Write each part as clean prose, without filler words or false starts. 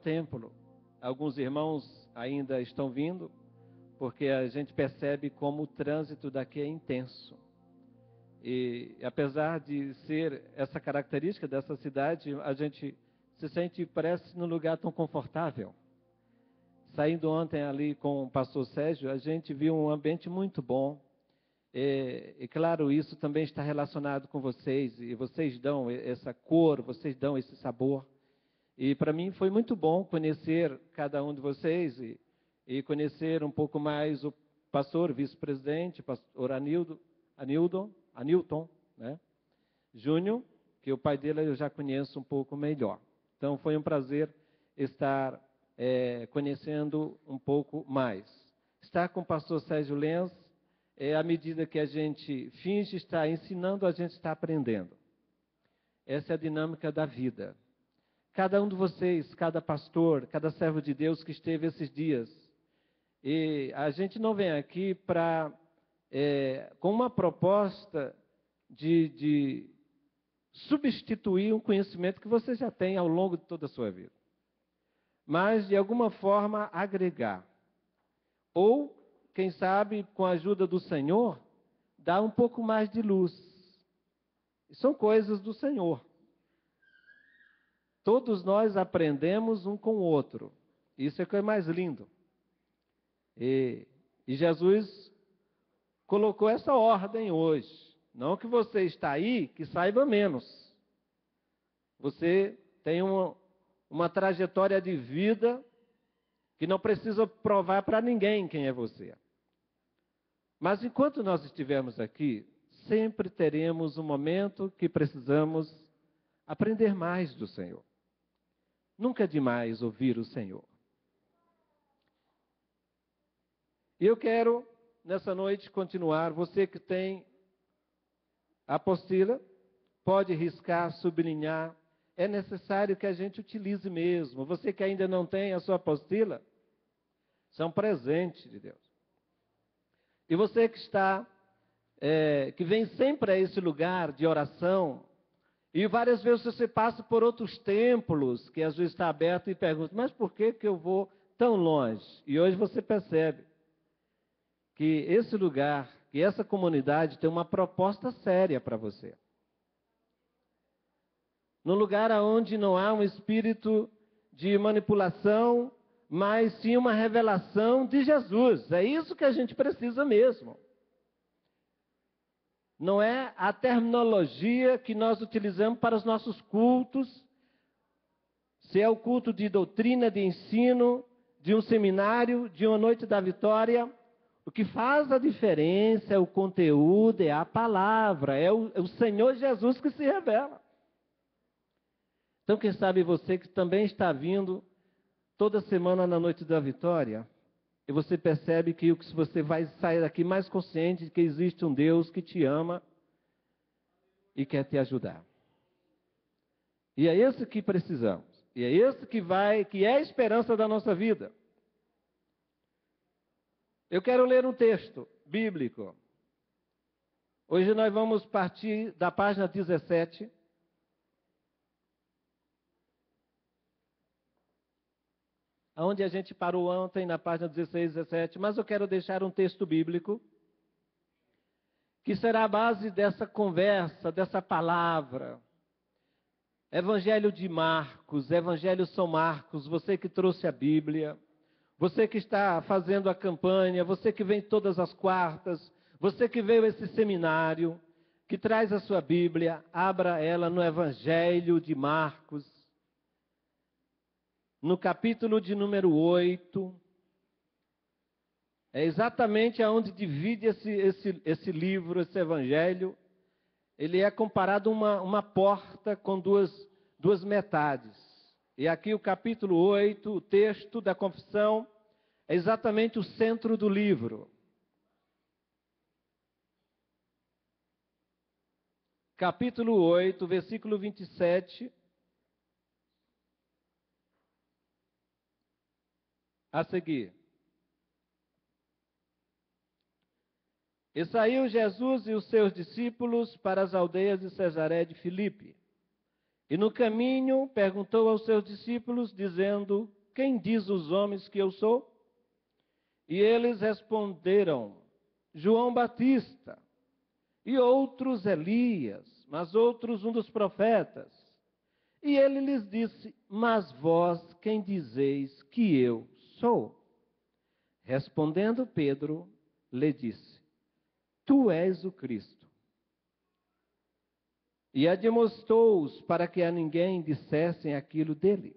templo. Alguns irmãos ainda estão vindo, porque a gente percebe como o trânsito daqui é intenso. E apesar de ser essa característica dessa cidade, a gente se sente, parece, num lugar tão confortável. Saindo ontem ali com o pastor Sérgio, a gente viu um ambiente muito bom. E claro, isso também está relacionado com vocês, e vocês dão essa cor, vocês dão esse sabor. E para mim foi muito bom conhecer cada um de vocês e conhecer um pouco mais o pastor, vice-presidente, pastor Anilton, né? Júnior, que o pai dele eu já conheço um pouco melhor. Então foi um prazer estar conhecendo um pouco mais. Estar com o pastor Sérgio Lenz, à medida que a gente finge estar ensinando, a gente está aprendendo. Essa é a dinâmica da vida. Cada um de vocês, cada pastor, cada servo de Deus que esteve esses dias, e a gente não vem aqui com uma proposta de substituir um conhecimento que você já tem ao longo de toda a sua vida, mas de alguma forma agregar, ou quem sabe com a ajuda do Senhor, dar um pouco mais de luz. São coisas do Senhor. Todos nós aprendemos um com o outro. Isso é que é mais lindo. E Jesus colocou essa ordem hoje. Não que você está aí, que saiba menos. Você tem uma trajetória de vida que não precisa provar para ninguém quem é você. Mas enquanto nós estivermos aqui, sempre teremos um momento que precisamos aprender mais do Senhor. Nunca é demais ouvir o Senhor. E eu quero, nessa noite, continuar. Você que tem a apostila, pode riscar, sublinhar. É necessário que a gente utilize mesmo. Você que ainda não tem a sua apostila, isso é um presente de Deus. E você que que vem sempre a esse lugar de oração, e várias vezes você passa por outros templos, que às vezes está aberto e pergunta, mas por que eu vou tão longe? E hoje você percebe que esse lugar, que essa comunidade tem uma proposta séria para você. Num lugar onde não há um espírito de manipulação, mas sim uma revelação de Jesus. É isso que a gente precisa mesmo. Não é a terminologia que nós utilizamos para os nossos cultos, se é o culto de doutrina, de ensino, de um seminário, de uma noite da vitória. O que faz a diferença é o conteúdo, é a palavra, é o Senhor Jesus que se revela. Então, quem sabe você que também está vindo toda semana na noite da vitória, e você percebe que você vai sair daqui mais consciente de que existe um Deus que te ama e quer te ajudar. E é esse que precisamos. E é esse que é a esperança da nossa vida. Eu quero ler um texto bíblico. Hoje nós vamos partir da página 17. Onde a gente parou ontem, na página 16, 17. Mas eu quero deixar um texto bíblico que será a base dessa conversa, dessa palavra. Evangelho de Marcos, Evangelho São Marcos, você que trouxe a Bíblia, você que está fazendo a campanha, você que vem todas as quartas, você que veio a esse seminário, que traz a sua Bíblia, abra ela no Evangelho de Marcos, no capítulo de número 8, é exatamente aonde divide esse livro, esse evangelho. Ele é comparado a uma porta com duas metades. E aqui o capítulo 8, o texto da confissão, é exatamente o centro do livro. Capítulo 8, versículo 27. A seguir. E saiu Jesus e os seus discípulos para as aldeias de Cesaré de Filipe. E no caminho perguntou aos seus discípulos, dizendo: quem diz os homens que eu sou? E eles responderam: João Batista, e outros Elias, mas outros um dos profetas. E ele lhes disse: mas vós quem dizeis que eu sou? Respondendo Pedro, lhe disse: tu és o Cristo. E admoestou-os para que a ninguém dissessem aquilo dele.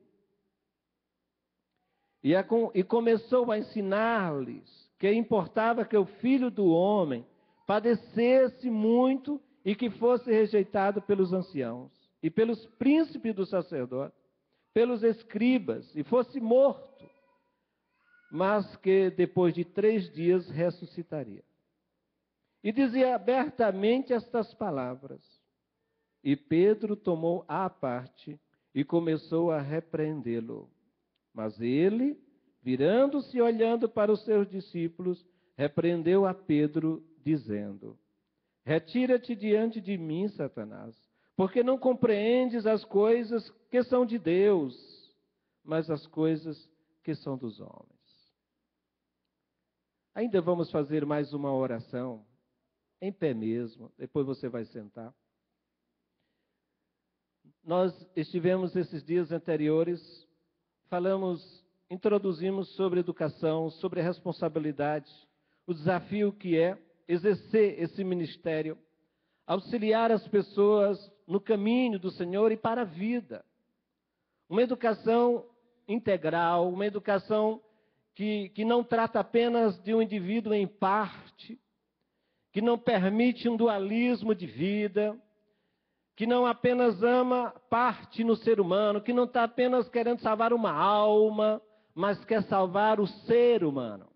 E começou a ensinar-lhes que importava que o Filho do Homem padecesse muito e que fosse rejeitado pelos anciãos e pelos príncipes dos sacerdotes, pelos escribas, e fosse morto, mas que depois de 3 dias ressuscitaria. E dizia abertamente estas palavras. E Pedro tomou à parte e começou a repreendê-lo. Mas ele, virando-se e olhando para os seus discípulos, repreendeu a Pedro, dizendo: retira-te diante de mim, Satanás, porque não compreendes as coisas que são de Deus, mas as coisas que são dos homens. Ainda vamos fazer mais uma oração, em pé mesmo, depois você vai sentar. Nós estivemos esses dias anteriores, introduzimos sobre educação, sobre a responsabilidade, o desafio que é exercer esse ministério, auxiliar as pessoas no caminho do Senhor e para a vida. Uma educação integral, uma educação que não trata apenas de um indivíduo em parte, que não permite um dualismo de vida, que não apenas ama parte no ser humano, que não está apenas querendo salvar uma alma, mas quer salvar o ser humano.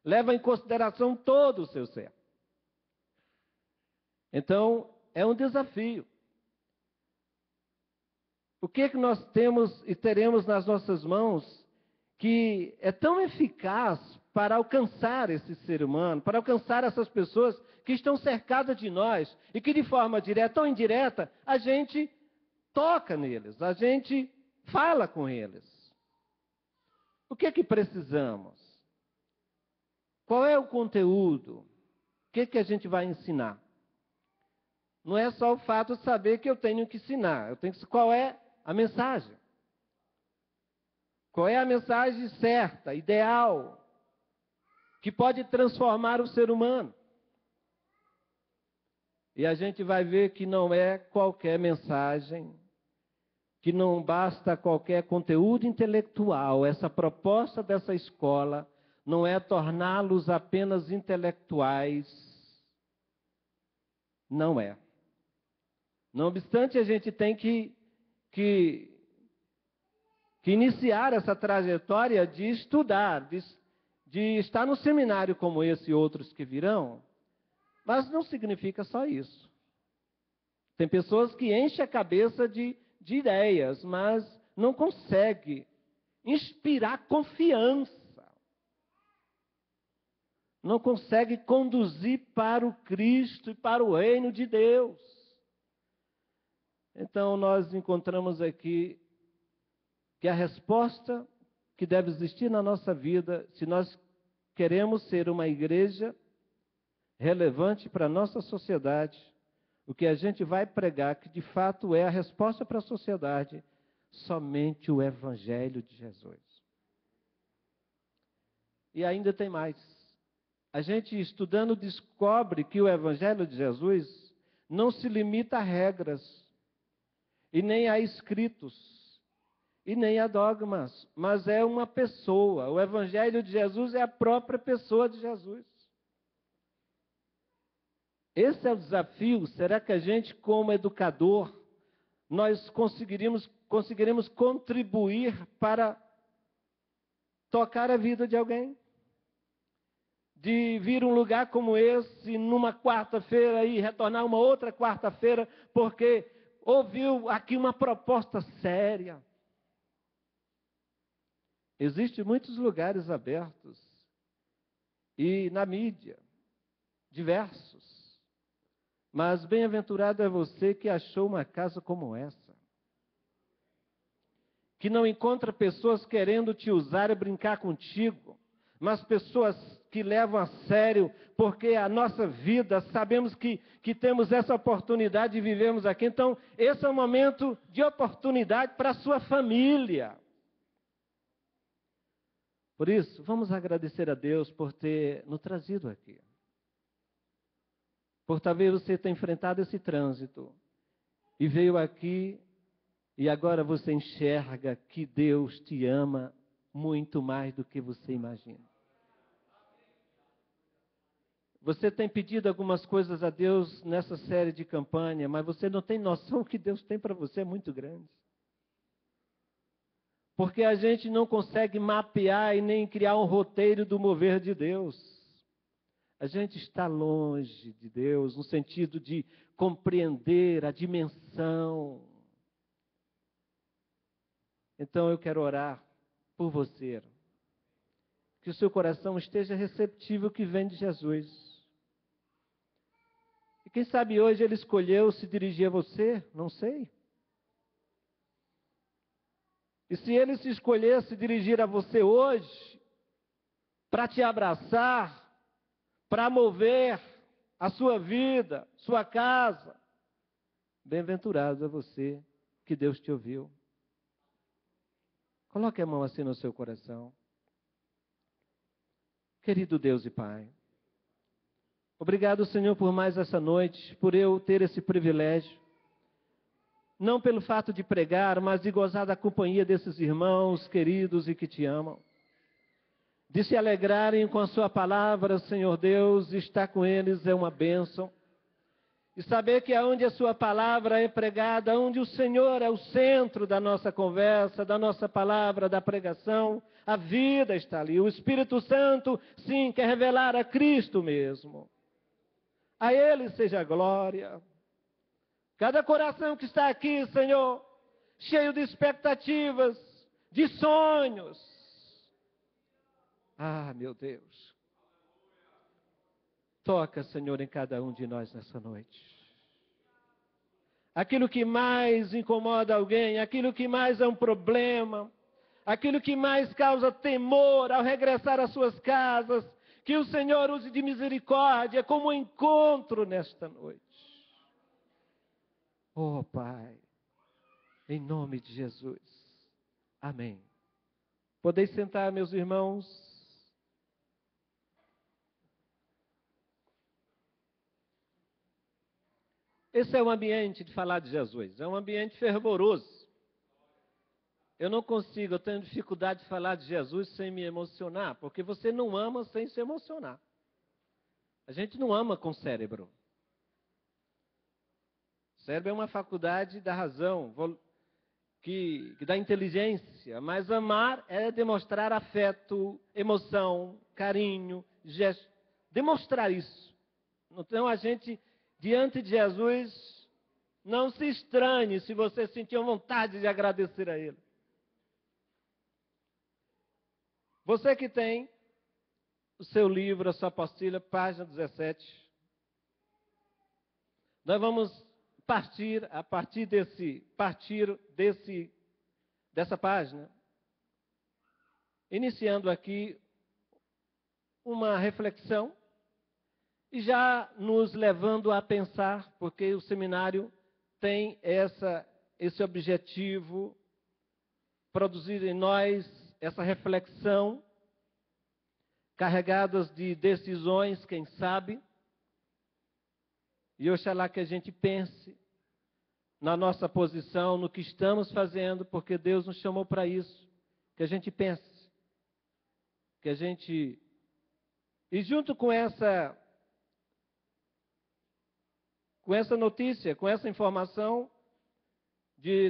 Leva em consideração todo o seu ser. Então, é um desafio. O que nós temos e teremos nas nossas mãos que é tão eficaz para alcançar esse ser humano, para alcançar essas pessoas que estão cercadas de nós e que de forma direta ou indireta a gente toca neles, a gente fala com eles. O que é que precisamos? Qual é o conteúdo? O que é que a gente vai ensinar? Não é só o fato de saber que eu tenho que ensinar, qual é a mensagem? Qual é a mensagem certa, ideal, que pode transformar o ser humano? E a gente vai ver que não é qualquer mensagem, que não basta qualquer conteúdo intelectual. Essa proposta dessa escola não é torná-los apenas intelectuais. Não é. Não obstante, a gente tem que iniciar essa trajetória de estudar, de estar no seminário como esse e outros que virão, mas não significa só isso. Tem pessoas que enchem a cabeça de ideias, mas não conseguem inspirar confiança. Não conseguem conduzir para o Cristo e para o reino de Deus. Então, nós encontramos aqui que a resposta que deve existir na nossa vida, se nós queremos ser uma igreja relevante para a nossa sociedade, o que a gente vai pregar, que de fato é a resposta para a sociedade, somente o Evangelho de Jesus. E ainda tem mais. A gente estudando descobre que o Evangelho de Jesus não se limita a regras, e nem a escritos, e nem a dogmas, mas é uma pessoa. O Evangelho de Jesus é a própria pessoa de Jesus. Esse é o desafio. Será que a gente, como educador, nós conseguiremos contribuir para tocar a vida de alguém? De vir um lugar como esse, numa quarta-feira, e retornar uma outra quarta-feira, porque ouviu aqui uma proposta séria. Existem muitos lugares abertos, e na mídia, diversos, Mas bem-aventurado é você que achou uma casa como essa, que não encontra pessoas querendo te usar e brincar contigo, mas pessoas que levam a sério, porque a nossa vida, sabemos que temos essa oportunidade de vivermos aqui. Então, esse é um momento de oportunidade para a sua família. Por isso, vamos agradecer a Deus por ter nos trazido aqui. Por talvez você ter enfrentado esse trânsito e veio aqui e agora você enxerga que Deus te ama muito mais do que você imagina. Você tem pedido algumas coisas a Deus nessa série de campanha, mas você não tem noção que Deus tem para você é muito grande. Porque a gente não consegue mapear e nem criar um roteiro do mover de Deus. A gente está longe de Deus no sentido de compreender a dimensão. Então eu quero orar por você. Que o seu coração esteja receptivo ao que vem de Jesus. E quem sabe hoje ele escolheu se dirigir a você? Não sei. E se ele se escolher se dirigir a você hoje, para te abraçar, para mover a sua vida, sua casa, bem-aventurado é você que Deus te ouviu. Coloque a mão assim no seu coração. Querido Deus e Pai, obrigado, Senhor, por mais essa noite, por eu ter esse privilégio, não pelo fato de pregar, mas de gozar da companhia desses irmãos queridos e que te amam, de se alegrarem com a sua palavra, Senhor Deus, estar com eles é uma bênção, e saber que aonde a sua palavra é pregada, onde o Senhor é o centro da nossa conversa, da nossa palavra, da pregação, a vida está ali. O Espírito Santo, sim, quer revelar a Cristo mesmo. A Ele seja a glória. Cada coração que está aqui, Senhor, cheio de expectativas, de sonhos. Ah, meu Deus. Toca, Senhor, em cada um de nós nessa noite. Aquilo que mais incomoda alguém, aquilo que mais é um problema, aquilo que mais causa temor ao regressar às suas casas, que o Senhor use de misericórdia como um encontro nesta noite. Oh, Pai, em nome de Jesus. Amém. Podeis sentar, meus irmãos. Esse é o ambiente de falar de Jesus. É um ambiente fervoroso. Eu não consigo, eu tenho dificuldade de falar de Jesus sem me emocionar, porque você não ama sem se emocionar. A gente não ama com cérebro. O cérebro é uma faculdade da razão, que dá inteligência, mas amar é demonstrar afeto, emoção, carinho, gesto. Demonstrar isso. Então a gente, diante de Jesus, não se estranhe se você sentir vontade de agradecer a Ele. Você que tem o seu livro, a sua apostila, página 17. Nós vamos partir dessa página, iniciando aqui uma reflexão e já nos levando a pensar, porque o seminário tem esse objetivo, produzir em nós essa reflexão, carregadas de decisões, quem sabe, e oxalá que a gente pense na nossa posição, no que estamos fazendo, porque Deus nos chamou para isso, que a gente pense, que a gente... E junto com essa notícia, com essa informação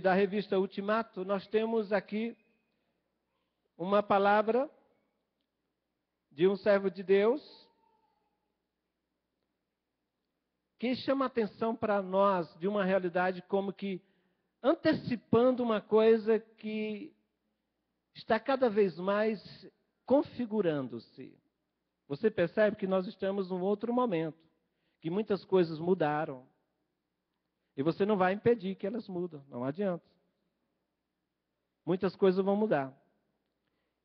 da revista Ultimato, nós temos aqui uma palavra de um servo de Deus que chama a atenção para nós de uma realidade como que antecipando uma coisa que está cada vez mais configurando-se. Você percebe que nós estamos num outro momento, que muitas coisas mudaram. E você não vai impedir que elas mudem, não adianta. Muitas coisas vão mudar.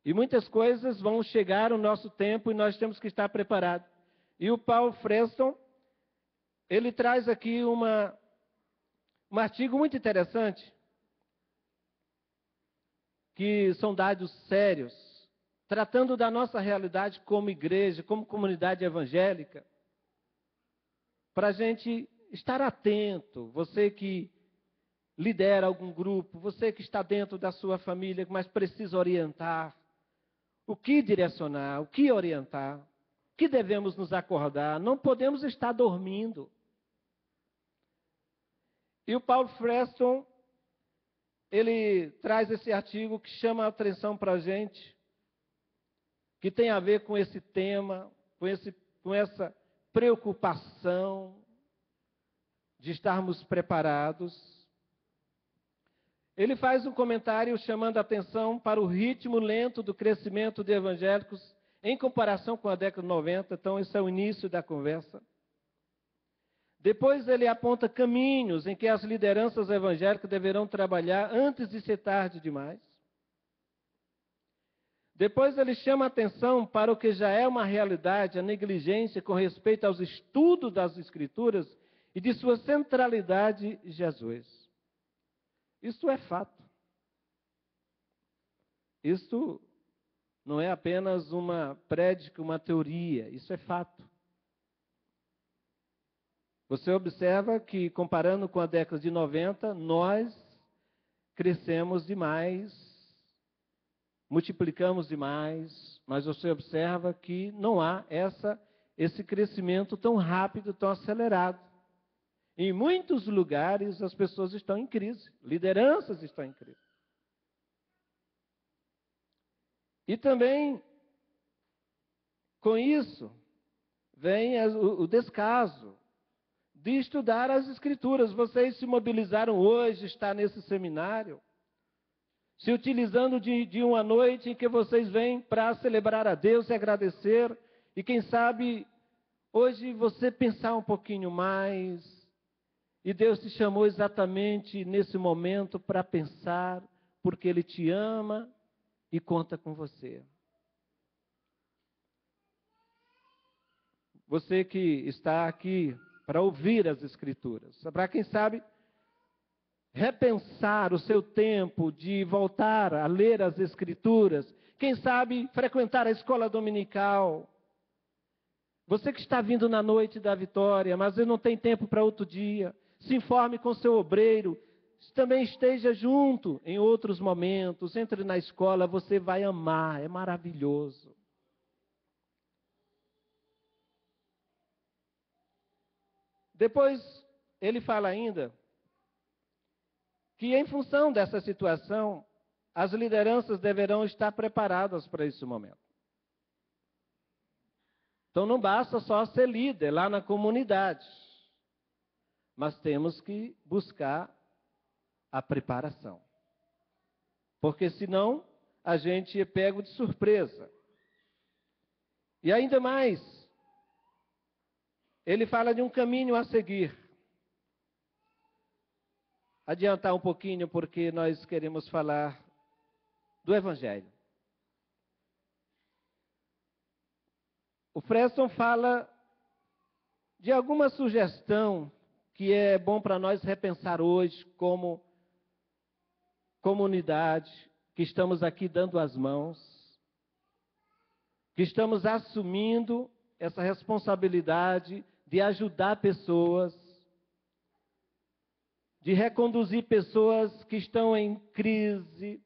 E muitas coisas vão chegar no nosso tempo e nós temos que estar preparados. E o Paul Freston, ele traz aqui um artigo muito interessante, que são dados sérios, tratando da nossa realidade como igreja, como comunidade evangélica, para a gente estar atento, você que lidera algum grupo, você que está dentro da sua família, mas precisa orientar, o que direcionar, o que orientar, o que devemos nos acordar, não podemos estar dormindo. E o Paul Freston, ele traz esse artigo que chama a atenção para a gente, que tem a ver com esse tema, com essa preocupação de estarmos preparados. Ele faz um comentário chamando a atenção para o ritmo lento do crescimento de evangélicos em comparação com a década de 90. Então, esse é o início da conversa. Depois ele aponta caminhos em que as lideranças evangélicas deverão trabalhar antes de ser tarde demais. Depois ele chama a atenção para o que já é uma realidade, a negligência com respeito aos estudos das Escrituras e de sua centralidade em Jesus. Isso é fato. Isso não é apenas uma prédica, uma teoria, isso é fato. Você observa que, comparando com a década de 90, nós crescemos demais, multiplicamos demais, mas você observa que não há esse crescimento tão rápido, tão acelerado. Em muitos lugares as pessoas estão em crise, lideranças estão em crise. E também, com isso, vem o descaso de estudar as Escrituras. Vocês se mobilizaram hoje, está nesse seminário, se utilizando de uma noite em que vocês vêm para celebrar a Deus e agradecer, e quem sabe hoje você pensar um pouquinho mais, e Deus te chamou exatamente nesse momento para pensar, porque Ele te ama e conta com você. Você que está aqui para ouvir as Escrituras, para quem sabe repensar o seu tempo de voltar a ler as Escrituras, quem sabe frequentar a escola dominical. Você que está vindo na noite da vitória, mas não tem tempo para outro dia, se informe com seu obreiro, também esteja junto em outros momentos, entre na escola, você vai amar, é maravilhoso. Depois, ele fala ainda que, em função dessa situação, as lideranças deverão estar preparadas para esse momento. Então, não basta só ser líder lá na comunidade, mas temos que buscar a preparação. Porque, senão, a gente é pego de surpresa. E ainda mais, ele fala de um caminho a seguir. Adiantar um pouquinho, porque nós queremos falar do Evangelho. O Freston fala de alguma sugestão que é bom para nós repensar hoje, como comunidade, que estamos aqui dando as mãos, que estamos assumindo essa responsabilidade de ajudar pessoas, de reconduzir pessoas que estão em crise.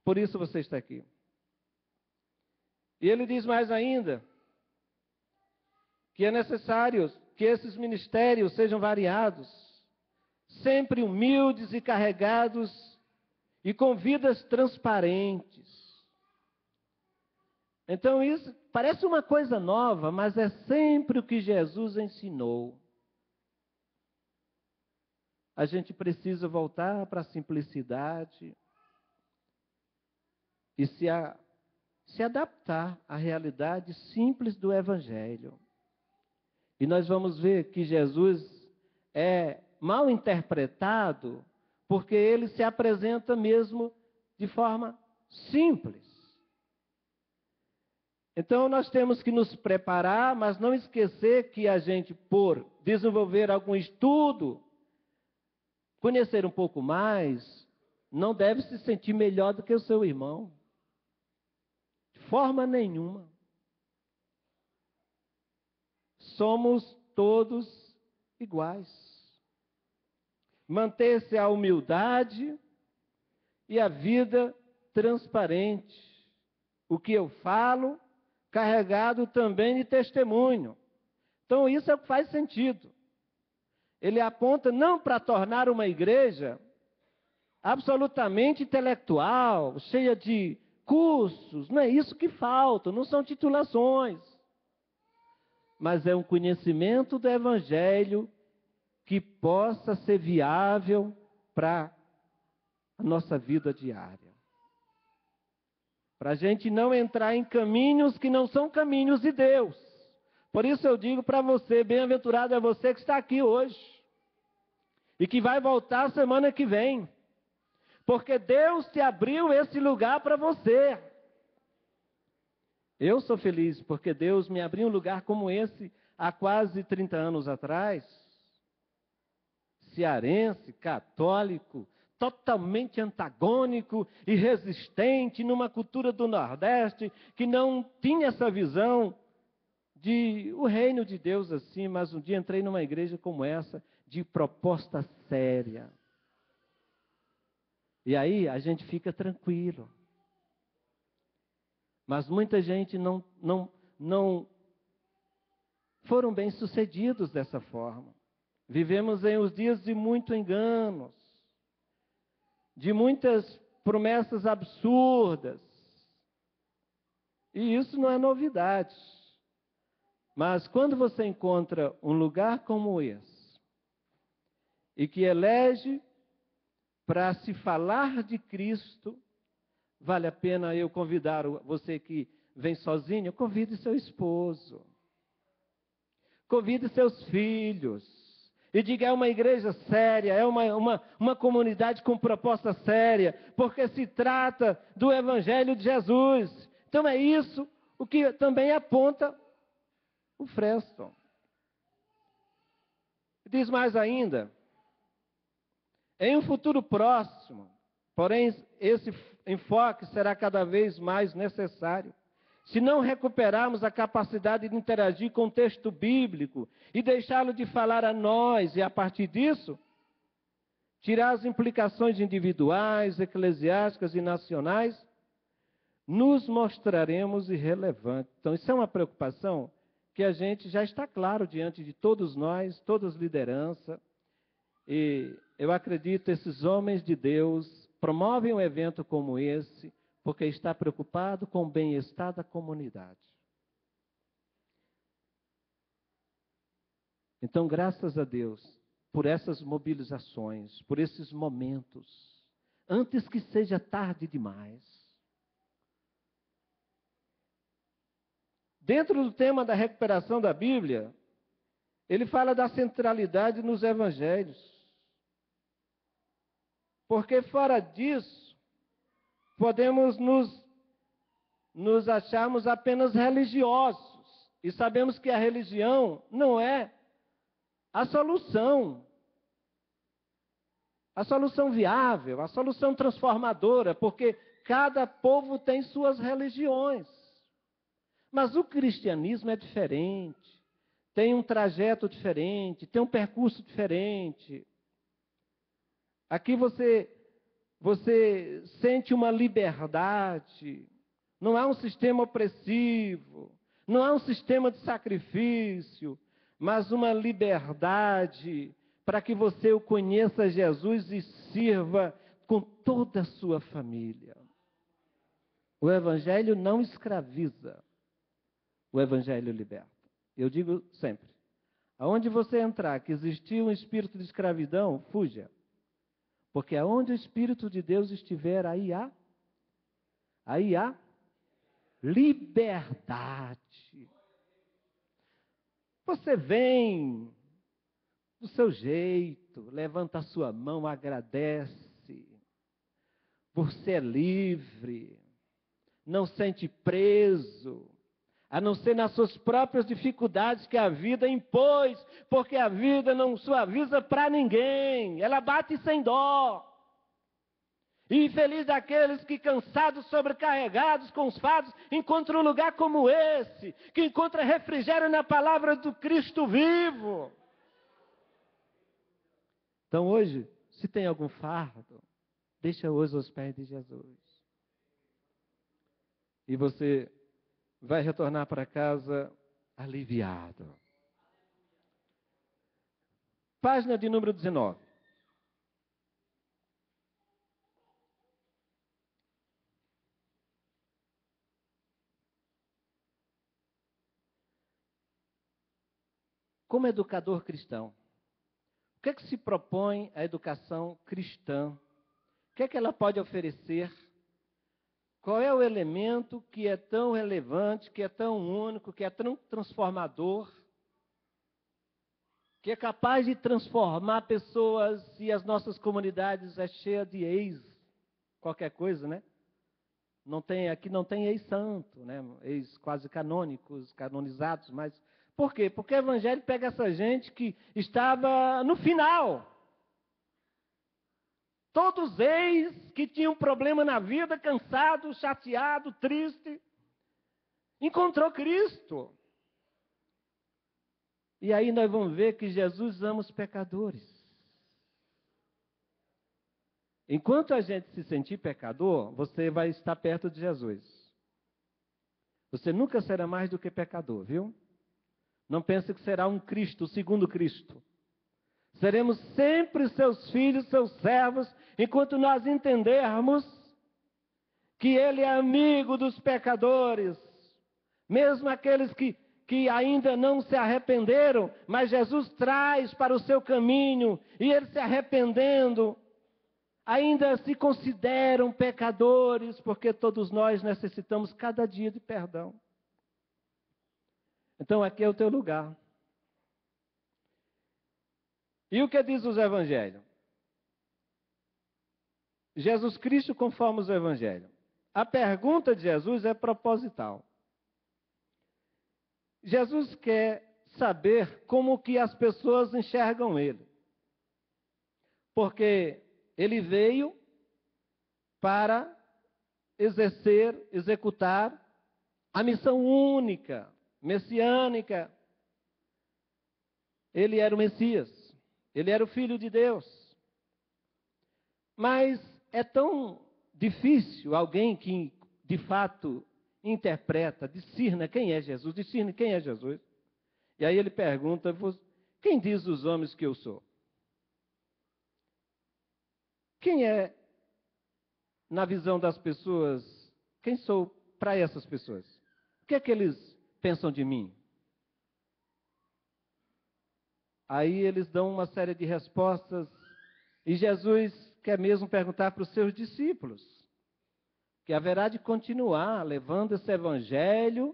Por isso você está aqui. E ele diz mais ainda, que é necessário que esses ministérios sejam variados, sempre humildes e carregados e com vidas transparentes. Então isso parece uma coisa nova, mas é sempre o que Jesus ensinou. A gente precisa voltar para a simplicidade e se adaptar à realidade simples do Evangelho. E nós vamos ver que Jesus é mal interpretado, porque ele se apresenta mesmo de forma simples. Então, nós temos que nos preparar, mas não esquecer que a gente, por desenvolver algum estudo, conhecer um pouco mais, não deve se sentir melhor do que o seu irmão. De forma nenhuma. Somos todos iguais. Manter-se a humildade e a vida transparente. O que eu falo, carregado também de testemunho. Então, isso é o que faz sentido. Ele aponta não para tornar uma igreja absolutamente intelectual, cheia de cursos, não é isso que falta, não são titulações. Mas é um conhecimento do Evangelho que possa ser viável para a nossa vida diária. Para a gente não entrar em caminhos que não são caminhos de Deus. Por isso eu digo para você, bem-aventurado é você que está aqui hoje. E que vai voltar semana que vem. Porque Deus te abriu esse lugar para você. Eu sou feliz porque Deus me abriu um lugar como esse há quase 30 anos atrás. Cearense, católico, totalmente antagônico e resistente numa cultura do Nordeste que não tinha essa visão de o reino de Deus assim, mas um dia entrei numa igreja como essa, de proposta séria. E aí a gente fica tranquilo. Mas muita gente não foram bem-sucedidos dessa forma. Vivemos em os dias de muito enganos, de muitas promessas absurdas. E isso não é novidade. Mas quando você encontra um lugar como esse, e que elege para se falar de Cristo, vale a pena eu convidar você que vem sozinho, convide seu esposo, convide seus filhos, e diga, é uma igreja séria, é uma comunidade com proposta séria, porque se trata do Evangelho de Jesus. Então é isso o que também aponta o Freston. Diz mais ainda, em um futuro próximo, porém esse enfoque será cada vez mais necessário. Se não recuperarmos a capacidade de interagir com o texto bíblico e deixá-lo de falar a nós e a partir disso, tirar as implicações individuais, eclesiásticas e nacionais, nos mostraremos irrelevantes. Então isso é uma preocupação que a gente já está claro diante de todos nós, todas as lideranças. E eu acredito esses homens de Deus promovem um evento como esse porque está preocupado com o bem-estar da comunidade. Então, graças a Deus por essas mobilizações, por esses momentos, antes que seja tarde demais. Dentro do tema da recuperação da Bíblia, ele fala da centralidade nos evangelhos. Porque fora disso, podemos nos acharmos apenas religiosos. E sabemos que a religião não é a solução viável, a solução transformadora, porque cada povo tem suas religiões. Mas o cristianismo é diferente, tem um trajeto diferente, tem um percurso diferente. Aqui você sente uma liberdade, não há um sistema opressivo, não há um sistema de sacrifício, mas uma liberdade para que você o conheça Jesus e sirva com toda a sua família. O Evangelho não escraviza, o Evangelho liberta. Eu digo sempre, aonde você entrar que existir um espírito de escravidão, fuja. Porque aonde o Espírito de Deus estiver, aí há liberdade. Você vem do seu jeito, Cristo, levanta a sua mão, agradece. Você é livre, não sente preso, a não ser nas suas próprias dificuldades que a vida impôs, porque a vida não suaviza para ninguém, ela bate sem dó. E infeliz daqueles que, cansados, sobrecarregados com os fardos, encontram um lugar como esse, que encontra refrigério na palavra do Cristo vivo. Então hoje, se tem algum fardo, deixa hoje aos pés de Jesus. E você vai retornar para casa aliviado. Página de número 19. Como educador cristão, o que é que se propõe a educação cristã? O que é que ela pode oferecer? Qual é o elemento que é tão relevante, que é tão único, que é tão transformador, que é capaz de transformar pessoas e as nossas comunidades é cheia de qualquer coisa, né? Aqui não tem ex-santo, né? Ex quase canônicos, canonizados, mas por quê? Porque o Evangelho pega essa gente que estava no final. Todos ex que tinham problema na vida, cansado, chateado, triste, encontrou Cristo. E aí nós vamos ver que Jesus ama os pecadores. Enquanto a gente se sentir pecador, você vai estar perto de Jesus. Você nunca será mais do que pecador, viu? Não pense que será um Cristo, o segundo Cristo. Seremos sempre seus filhos, seus servos, enquanto nós entendermos que Ele é amigo dos pecadores, mesmo aqueles que ainda não se arrependeram, mas Jesus traz para o seu caminho, e eles se arrependendo, ainda se consideram pecadores, porque todos nós necessitamos cada dia de perdão. Então aqui é o teu lugar. E o que diz os evangelhos? Jesus Cristo conforme os evangelhos. A pergunta de Jesus é proposital. Jesus quer saber como que as pessoas enxergam Ele. Porque Ele veio para executar a missão única, messiânica. Ele era o Messias. Ele era o Filho de Deus. Mas é tão difícil alguém que, de fato, interpreta, discerne quem é Jesus, E aí ele pergunta, quem diz os homens que eu sou? Quem é, na visão das pessoas, quem sou para essas pessoas? O que é que eles pensam de mim? Aí eles dão uma série de respostas e Jesus quer mesmo perguntar para os seus discípulos, que haverá de continuar levando esse evangelho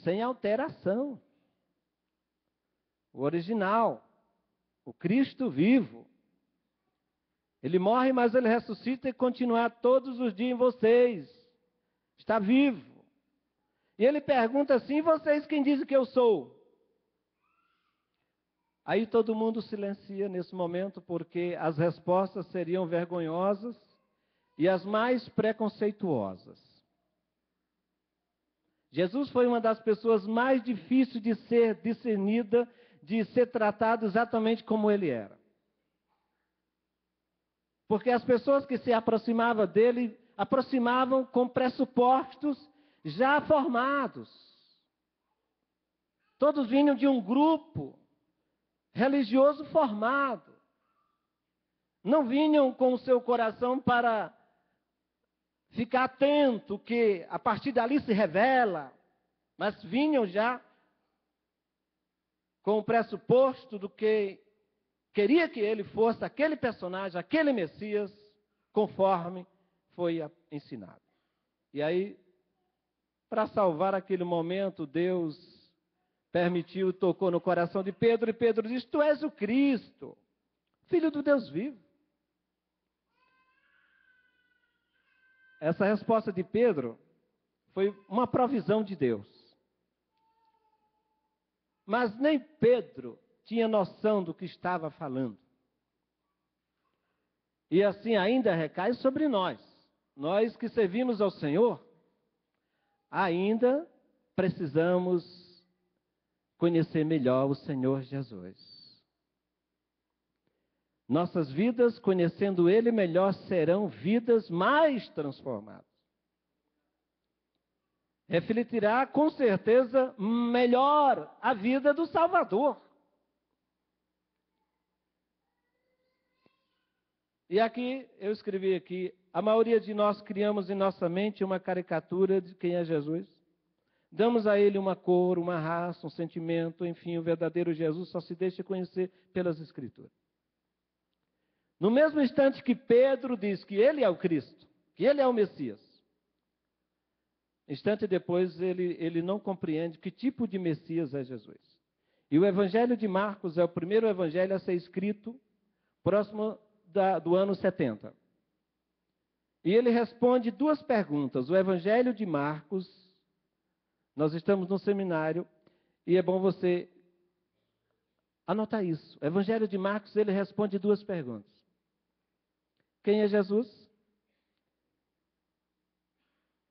sem alteração. O original, o Cristo vivo. Ele morre, mas ele ressuscita e continua todos os dias em vocês. Está vivo. E ele pergunta assim, vocês quem dizem que eu sou? Aí todo mundo silencia nesse momento, porque as respostas seriam vergonhosas e as mais preconceituosas. Jesus foi uma das pessoas mais difíceis de ser discernida, de ser tratado exatamente como ele era. Porque as pessoas que se aproximavam dele, aproximavam com pressupostos já formados. Todos vinham de um grupo religioso formado. Não vinham com o seu coração para ficar atento, que a partir dali se revela, mas vinham já com o pressuposto do que queria que ele fosse aquele personagem, aquele Messias, conforme foi ensinado. E aí, para salvar aquele momento, Deus permitiu, tocou no coração de Pedro, e Pedro disse, tu és o Cristo. Filho do Deus vivo. Essa resposta de Pedro foi uma provisão de Deus. Mas nem Pedro tinha noção do que estava falando. E assim ainda recai sobre nós. Nós que servimos ao Senhor, ainda precisamos conhecer melhor o Senhor Jesus. Nossas vidas, conhecendo Ele melhor, serão vidas mais transformadas. Refletirá com certeza melhor a vida do Salvador. E aqui, eu escrevi aqui, a maioria de nós criamos em nossa mente uma caricatura de quem é Jesus. Damos a ele uma cor, uma raça, um sentimento, enfim, o verdadeiro Jesus só se deixa conhecer pelas Escrituras. No mesmo instante que Pedro diz que ele é o Cristo, que ele é o Messias, instante depois ele não compreende que tipo de Messias é Jesus. E o Evangelho de Marcos é o primeiro evangelho a ser escrito próximo do ano 70. E ele responde duas perguntas. O Evangelho de Marcos, nós estamos no seminário, e é bom você anotar isso. O Evangelho de Marcos, ele responde duas perguntas. Quem é Jesus?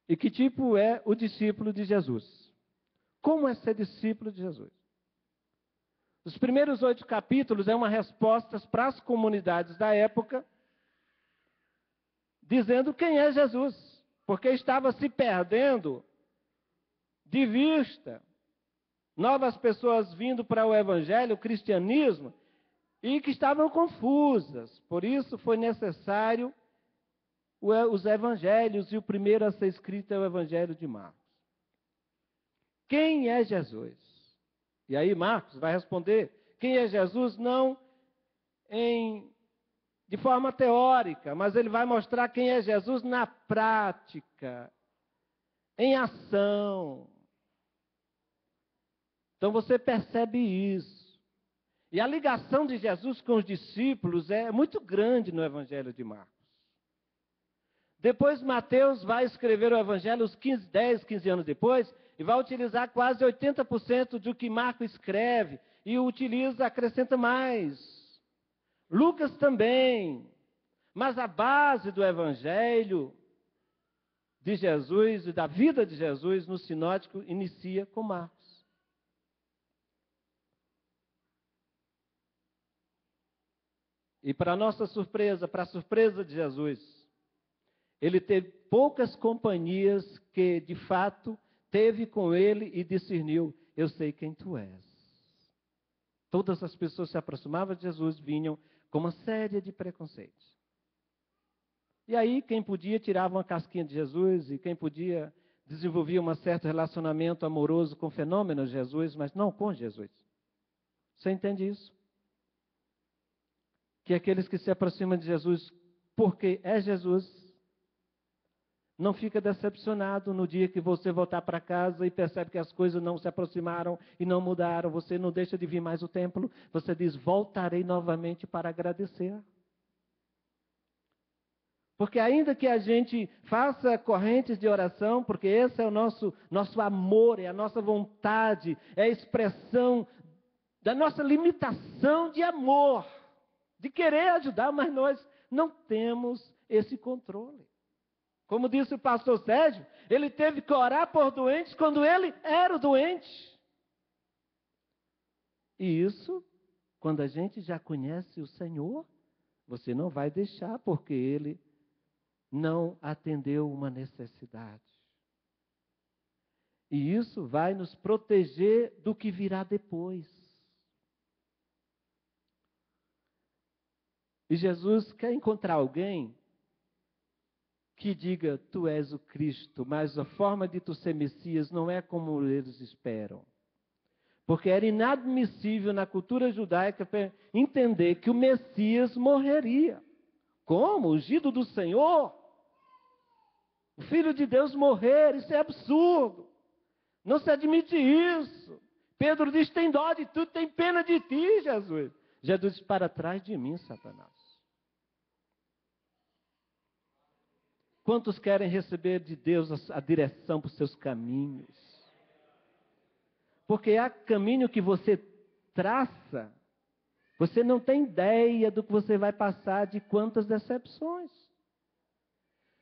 E que tipo é o discípulo de Jesus? Como é ser discípulo de Jesus? Os primeiros 8 capítulos é uma resposta para as comunidades da época, dizendo quem é Jesus, porque estava se perdendo de vista novas pessoas vindo para o Evangelho, o cristianismo, e que estavam confusas. Por isso foi necessário os Evangelhos, e o primeiro a ser escrito é o Evangelho de Marcos. Quem é Jesus? E aí Marcos vai responder quem é Jesus não de forma teórica, mas ele vai mostrar quem é Jesus na prática, em ação. Então você percebe isso. E a ligação de Jesus com os discípulos é muito grande no Evangelho de Marcos. Depois Mateus vai escrever o Evangelho uns 10, 15 anos depois, e vai utilizar quase 80% do que Marcos escreve, e utiliza, acrescenta mais. Lucas também. Mas a base do Evangelho de Jesus e da vida de Jesus no sinótico inicia com Marcos. E para nossa surpresa, para a surpresa de Jesus, ele teve poucas companhias que, de fato, teve com ele e discerniu, eu sei quem tu és. Todas as pessoas que se aproximavam de Jesus vinham com uma série de preconceitos. E aí, quem podia tirava uma casquinha de Jesus, e quem podia desenvolvia um certo relacionamento amoroso com o fenômeno de Jesus, mas não com Jesus. Você entende isso? Que aqueles que se aproximam de Jesus porque é Jesus, não fica decepcionado no dia que você voltar para casa e percebe que as coisas não se aproximaram e não mudaram. Você não deixa de vir mais ao templo. Você diz, voltarei novamente para agradecer. Porque ainda que a gente faça correntes de oração, porque esse é o nosso amor, é a nossa vontade, é a expressão da nossa limitação de amor, de querer ajudar, mas nós não temos esse controle. Como disse o pastor Sérgio, ele teve que orar por doentes quando ele era o doente. E isso, quando a gente já conhece o Senhor, você não vai deixar porque ele não atendeu uma necessidade. E isso vai nos proteger do que virá depois. E Jesus quer encontrar alguém que diga, tu és o Cristo, mas a forma de tu ser Messias não é como eles esperam. Porque era inadmissível na cultura judaica entender que o Messias morreria. Como? Ungido do Senhor? O Filho de Deus morrer, isso é absurdo. Não se admite isso. Pedro diz, tem dó de tu, tem pena de ti, Jesus. Jesus disse: para trás de mim, Satanás. Quantos querem receber de Deus a direção para os seus caminhos? Porque há caminho que você traça, você não tem ideia do que você vai passar, de quantas decepções.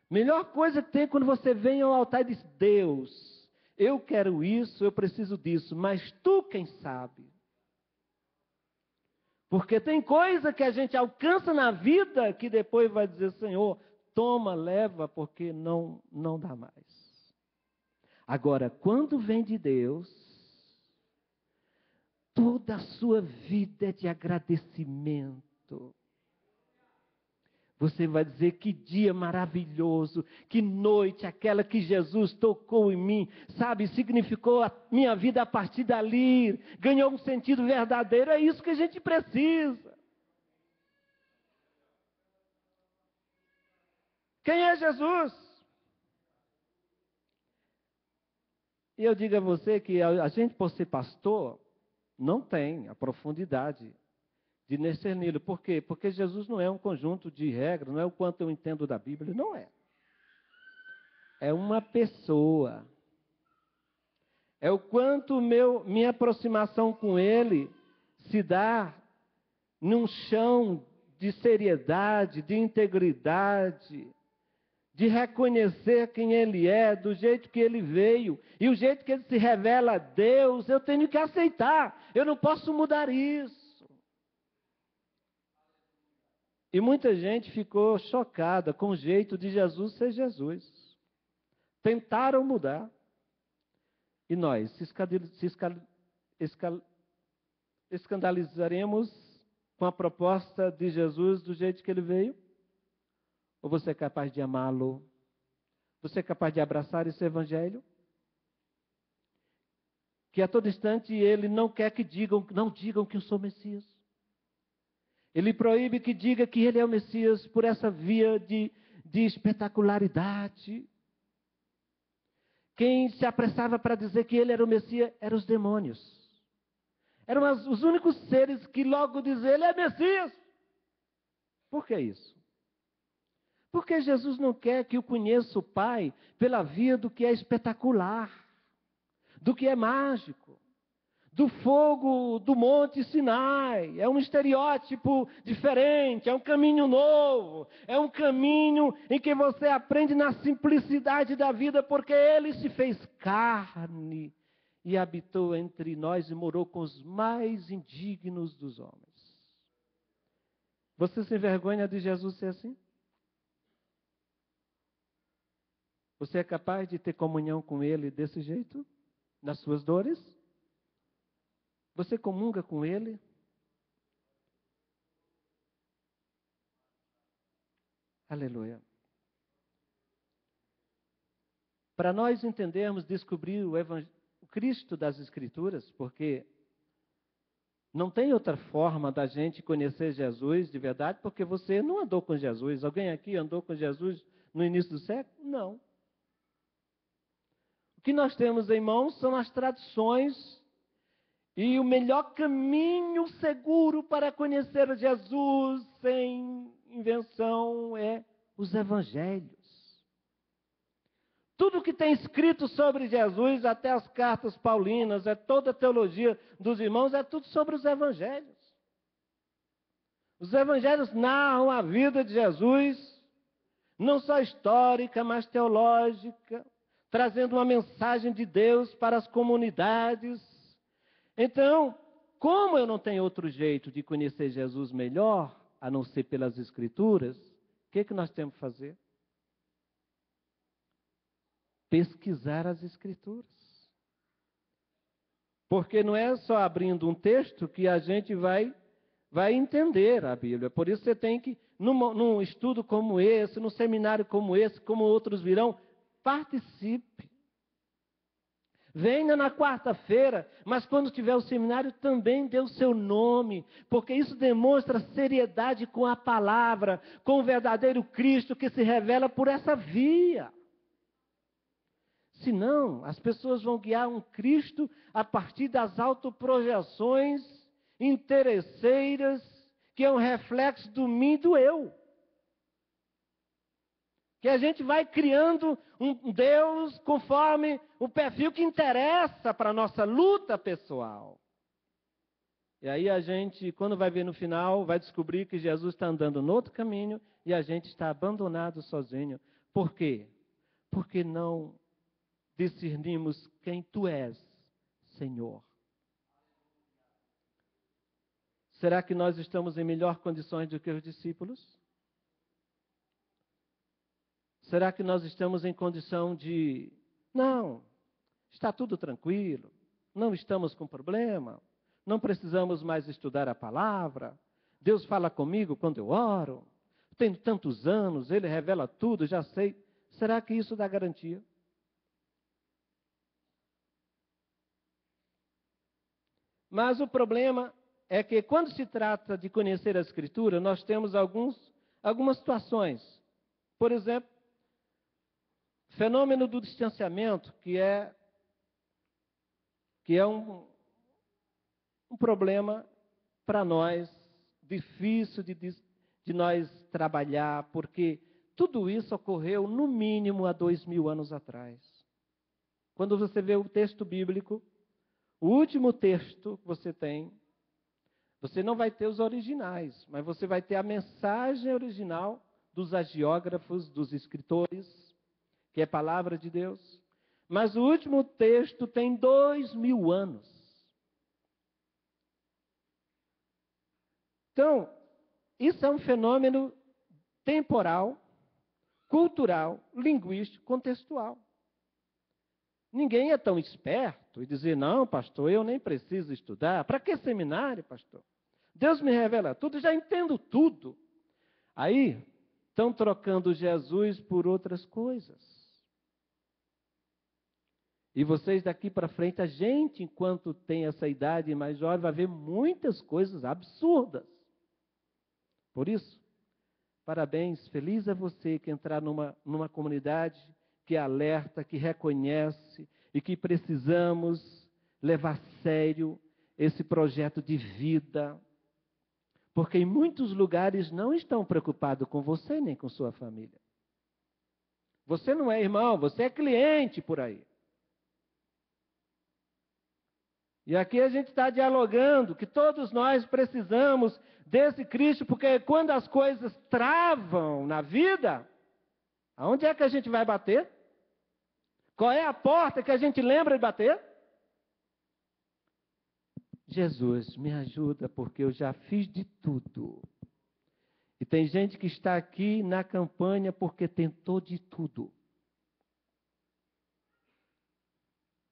Melhor coisa que tem quando você vem ao altar e diz: Deus, eu quero isso, eu preciso disso, mas tu quem sabe? Porque tem coisa que a gente alcança na vida que depois vai dizer: Senhor, toma, leva, porque não dá mais. Agora, quando vem de Deus, toda a sua vida é de agradecimento. Você vai dizer: que dia maravilhoso, que noite aquela que Jesus tocou em mim, sabe, significou a minha vida a partir dali, ganhou um sentido verdadeiro. É isso que a gente precisa. Quem é Jesus? E eu digo a você que a gente, por ser pastor, não tem a profundidade de discerni-lo. Por quê? Porque Jesus não é um conjunto de regras, não é o quanto eu entendo da Bíblia, não é. É uma pessoa. É o quanto minha aproximação com Ele se dá num chão de seriedade, de integridade, de reconhecer quem Ele é, do jeito que Ele veio, e o jeito que Ele se revela a Deus, eu tenho que aceitar, eu não posso mudar isso. E muita gente ficou chocada com o jeito de Jesus ser Jesus. Tentaram mudar. E nós escandalizaremos com a proposta de Jesus do jeito que Ele veio? Ou você é capaz de amá-lo? Você é capaz de abraçar esse evangelho? Que a todo instante Ele não quer que não digam que eu sou Messias. Ele proíbe que diga que Ele é o Messias por essa via de espetacularidade. Quem se apressava para dizer que Ele era o Messias eram os demônios. Eram os únicos seres que logo diziam: Ele é Messias. Por que isso? Porque Jesus não quer que eu conheça o Pai pela via do que é espetacular, do que é mágico, do fogo do Monte Sinai. É um estereótipo diferente, é um caminho novo, é um caminho em que você aprende na simplicidade da vida, porque Ele se fez carne e habitou entre nós e morou com os mais indignos dos homens. Você se envergonha de Jesus ser assim? Você é capaz de ter comunhão com Ele desse jeito? Nas suas dores? Você comunga com Ele? Aleluia. Para nós entendermos, descobrir o Cristo das Escrituras, porque não tem outra forma da gente conhecer Jesus de verdade, porque você não andou com Jesus. Alguém aqui andou com Jesus no início do século? Não. O que nós temos em mãos são as tradições, e o melhor caminho seguro para conhecer Jesus sem invenção é os evangelhos. Tudo que tem escrito sobre Jesus, até as cartas paulinas, toda a teologia dos irmãos, é tudo sobre os evangelhos. Os evangelhos narram a vida de Jesus, não só histórica, mas teológica, trazendo uma mensagem de Deus para as comunidades. Então, como eu não tenho outro jeito de conhecer Jesus melhor, a não ser pelas Escrituras, o que nós temos que fazer? Pesquisar as Escrituras. Porque não é só abrindo um texto que a gente vai entender a Bíblia. Por isso você tem que, num estudo como esse, num seminário como esse, como outros virão, participe. Venha na quarta-feira, mas quando tiver o seminário também dê o seu nome, porque isso demonstra seriedade com a palavra, com o verdadeiro Cristo que se revela por essa via. Senão, as pessoas vão guiar um Cristo a partir das autoprojeções interesseiras, que é um reflexo do mim e do eu. Que a gente vai criando um Deus conforme o perfil que interessa para a nossa luta pessoal. E aí a gente, quando vai ver no final, vai descobrir que Jesus está andando no outro caminho e a gente está abandonado sozinho. Por quê? Porque não discernimos quem Tu és, Senhor. Será que nós estamos em melhor condições do que os discípulos? Será que nós estamos em condição de, não, está tudo tranquilo, não estamos com problema, não precisamos mais estudar a palavra, Deus fala comigo quando eu oro, tenho tantos anos, Ele revela tudo, já sei. Será que isso dá garantia? Mas o problema é que quando se trata de conhecer a Escritura, nós temos algumas situações. Por exemplo, fenômeno do distanciamento, que é um problema para nós, difícil de nós trabalhar, porque tudo isso ocorreu no mínimo há 2000 anos atrás. Quando você vê o texto bíblico, o último texto que você tem, você não vai ter os originais, mas você vai ter a mensagem original dos agiógrafos, dos escritores, que é a palavra de Deus. Mas o último texto tem 2000 anos. Então, isso é um fenômeno temporal, cultural, linguístico, contextual. Ninguém é tão esperto e dizer, não, pastor, eu nem preciso estudar. Para que seminário, pastor? Deus me revela tudo, já entendo tudo. Aí, estão trocando Jesus por outras coisas. E vocês daqui para frente, a gente, enquanto tem essa idade mais jovem, vai ver muitas coisas absurdas. Por isso, parabéns, feliz é você que entrar numa comunidade que alerta, que reconhece e que precisamos levar a sério esse projeto de vida. Porque em muitos lugares não estão preocupados com você nem com sua família. Você não é irmão, você é cliente por aí. E aqui a gente está dialogando que todos nós precisamos desse Cristo, porque quando as coisas travam na vida, aonde é que a gente vai bater? Qual é a porta que a gente lembra de bater? Jesus, me ajuda, porque eu já fiz de tudo. E tem gente que está aqui na campanha porque tentou de tudo.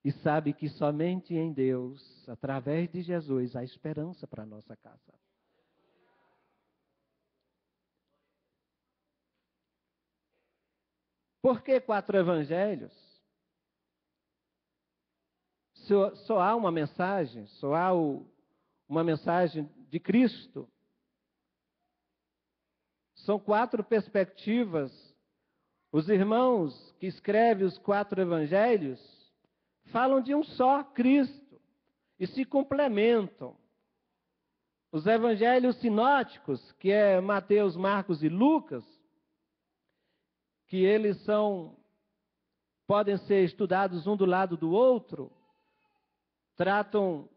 E sabe que somente em Deus, através de Jesus, há esperança para a nossa casa. Por que 4 evangelhos? Só há uma mensagem, só há uma mensagem de Cristo. São 4 perspectivas. Os irmãos que escrevem os 4 evangelhos falam de um só Cristo e se complementam. Os evangelhos sinóticos, que é Mateus, Marcos e Lucas, que eles podem ser estudados um do lado do outro, tratam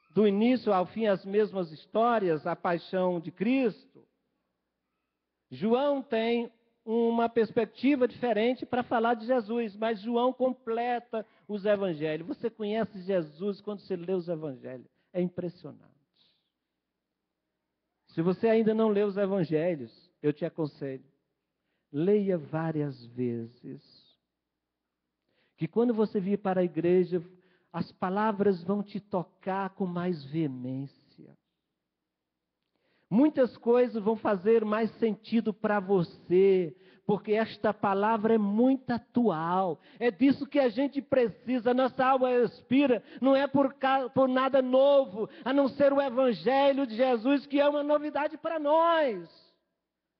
do início ao fim as mesmas histórias, a paixão de Cristo. João tem uma perspectiva diferente para falar de Jesus, mas João completa os evangelhos. Você conhece Jesus quando você lê os evangelhos. É impressionante. Se você ainda não lê os evangelhos, eu te aconselho, leia várias vezes. Que quando você vir para a igreja, as palavras vão te tocar com mais veemência. Muitas coisas vão fazer mais sentido para você, porque esta palavra é muito atual. É disso que a gente precisa. Nossa alma expira, não é por nada novo, a não ser o Evangelho de Jesus, que é uma novidade para nós,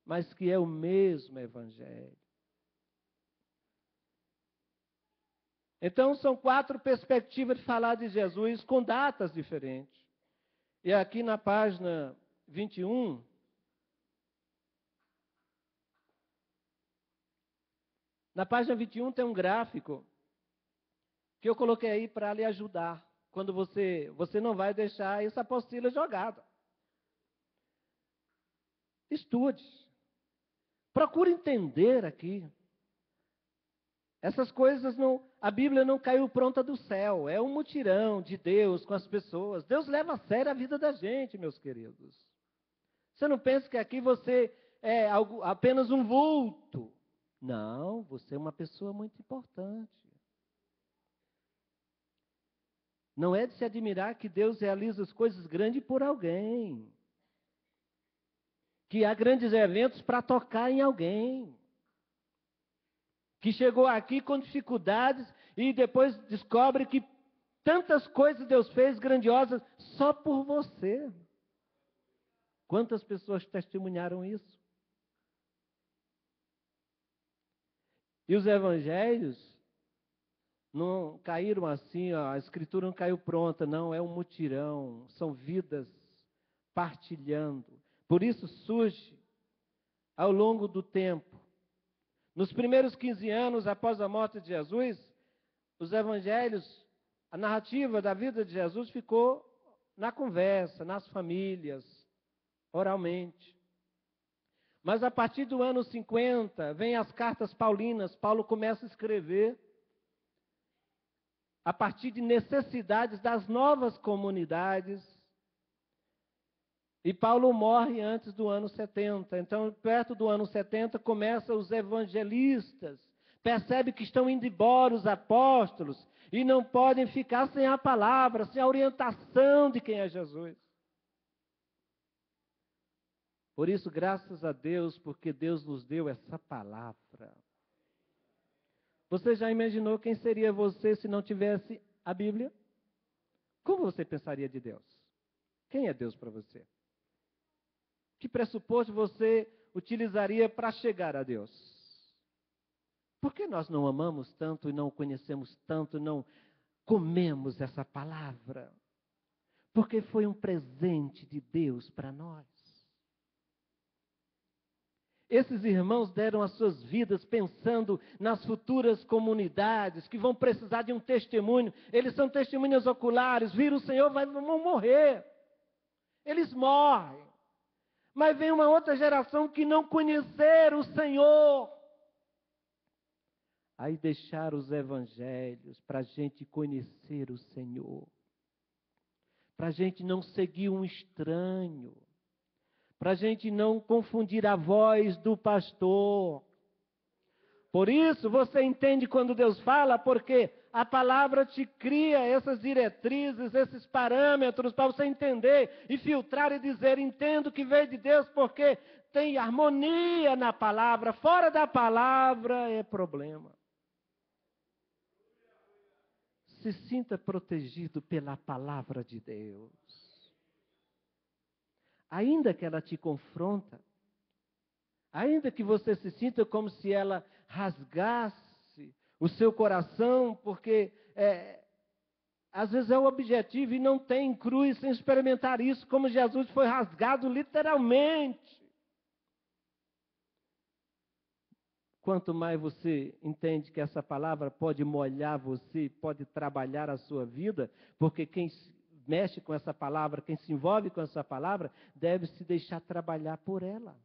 mas que é o mesmo Evangelho. Então, são 4 perspectivas de falar de Jesus com datas diferentes. E aqui na página 21, na página 21 tem um gráfico que eu coloquei aí para lhe ajudar. Quando você não vai deixar essa apostila jogada. Estude. Procure entender aqui. Essas coisas não, a Bíblia não caiu pronta do céu, é um mutirão de Deus com as pessoas. Deus leva a sério a vida da gente, meus queridos. Você não pensa que aqui você é apenas um vulto. Não, você é uma pessoa muito importante. Não é de se admirar que Deus realiza as coisas grandes por alguém. Que há grandes eventos para tocar em alguém. Que chegou aqui com dificuldades e depois descobre que tantas coisas Deus fez grandiosas só por você. Quantas pessoas testemunharam isso? E os evangelhos não caíram assim, a escritura não caiu pronta, não, é um mutirão, são vidas partilhando. Por isso surge, ao longo do tempo, nos primeiros 15 anos após a morte de Jesus, os evangelhos, a narrativa da vida de Jesus ficou na conversa, nas famílias, oralmente. Mas a partir do ano 50, vem as cartas paulinas, Paulo começa a escrever a partir de necessidades das novas comunidades. E Paulo morre antes do ano 70. Então, perto do ano 70, começam os evangelistas. Percebe que estão indo embora os apóstolos e não podem ficar sem a palavra, sem a orientação de quem é Jesus. Por isso, graças a Deus, porque Deus nos deu essa palavra. Você já imaginou quem seria você se não tivesse a Bíblia? Como você pensaria de Deus? Quem é Deus para você? Que pressuposto você utilizaria para chegar a Deus? Por que nós não amamos tanto e não conhecemos tanto, não comemos essa palavra? Porque foi um presente de Deus para nós. Esses irmãos deram as suas vidas pensando nas futuras comunidades que vão precisar de um testemunho. Eles são testemunhas oculares, viram o Senhor, vão morrer. Eles morrem. Mas vem uma outra geração que não conheceram o Senhor. Aí deixaram os evangelhos para a gente conhecer o Senhor. Para a gente não seguir um estranho. Para a gente não confundir a voz do pastor. Por isso, você entende quando Deus fala, porque a palavra te cria essas diretrizes, esses parâmetros para você entender e filtrar e dizer, entendo que veio de Deus porque tem harmonia na palavra, fora da palavra é problema. Se sinta protegido pela palavra de Deus. Ainda que ela te confronta, ainda que você se sinta como se ela rasgasse o seu coração, porque às vezes é o objetivo e não tem cruz sem experimentar isso, como Jesus foi rasgado literalmente. Quanto mais você entende que essa palavra pode molhar você, pode trabalhar a sua vida, porque quem mexe com essa palavra, quem se envolve com essa palavra, deve se deixar trabalhar por ela.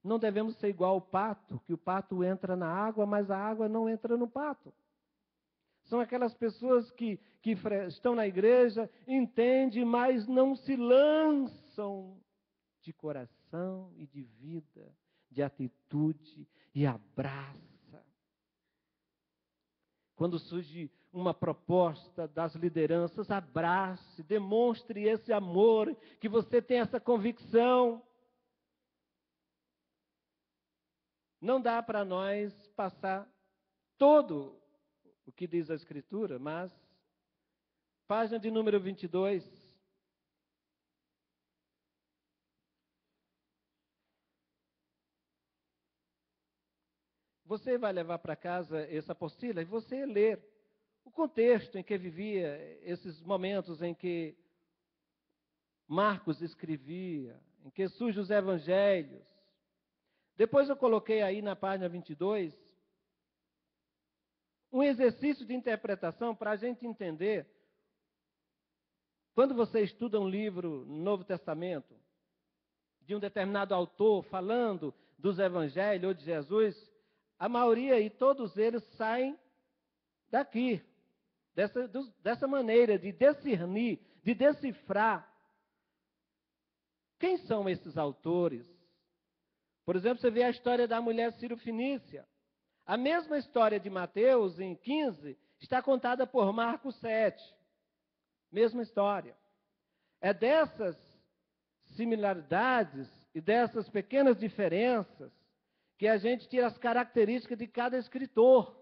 Não devemos ser igual ao pato, que o pato entra na água, mas a água não entra no pato. São aquelas pessoas que estão na igreja, entendem, mas não se lançam de coração e de vida, de atitude e abraça. Quando surge uma proposta das lideranças, abrace, demonstre esse amor, que você tem essa convicção. Não dá para nós passar todo o que diz a Escritura, mas, página de número 22. Você vai levar para casa essa apostila e você ler o contexto em que vivia, esses momentos em que Marcos escrevia, em que surgem os evangelhos. Depois eu coloquei aí na página 22 um exercício de interpretação para a gente entender. Quando você estuda um livro no Novo Testamento, de um determinado autor falando dos evangelhos ou de Jesus, a maioria e todos eles saem daqui, dessa maneira de discernir, de decifrar quem são esses autores. Por exemplo, você vê a história da mulher Sírio-Fenícia. A mesma história de Mateus, em 15, está contada por Marcos 7. Mesma história. É dessas similaridades e dessas pequenas diferenças que a gente tira as características de cada escritor.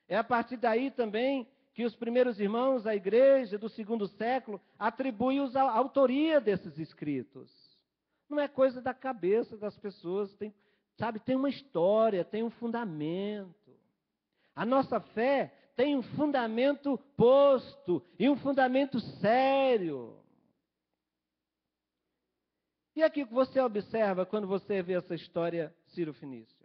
É a partir daí também que os primeiros irmãos, a igreja do segundo século, atribuem a autoria desses escritos. Não é coisa da cabeça das pessoas, tem uma história, tem um fundamento. A nossa fé tem um fundamento posto e um fundamento sério. E aqui o que você observa quando você vê essa história sírio-fenícia?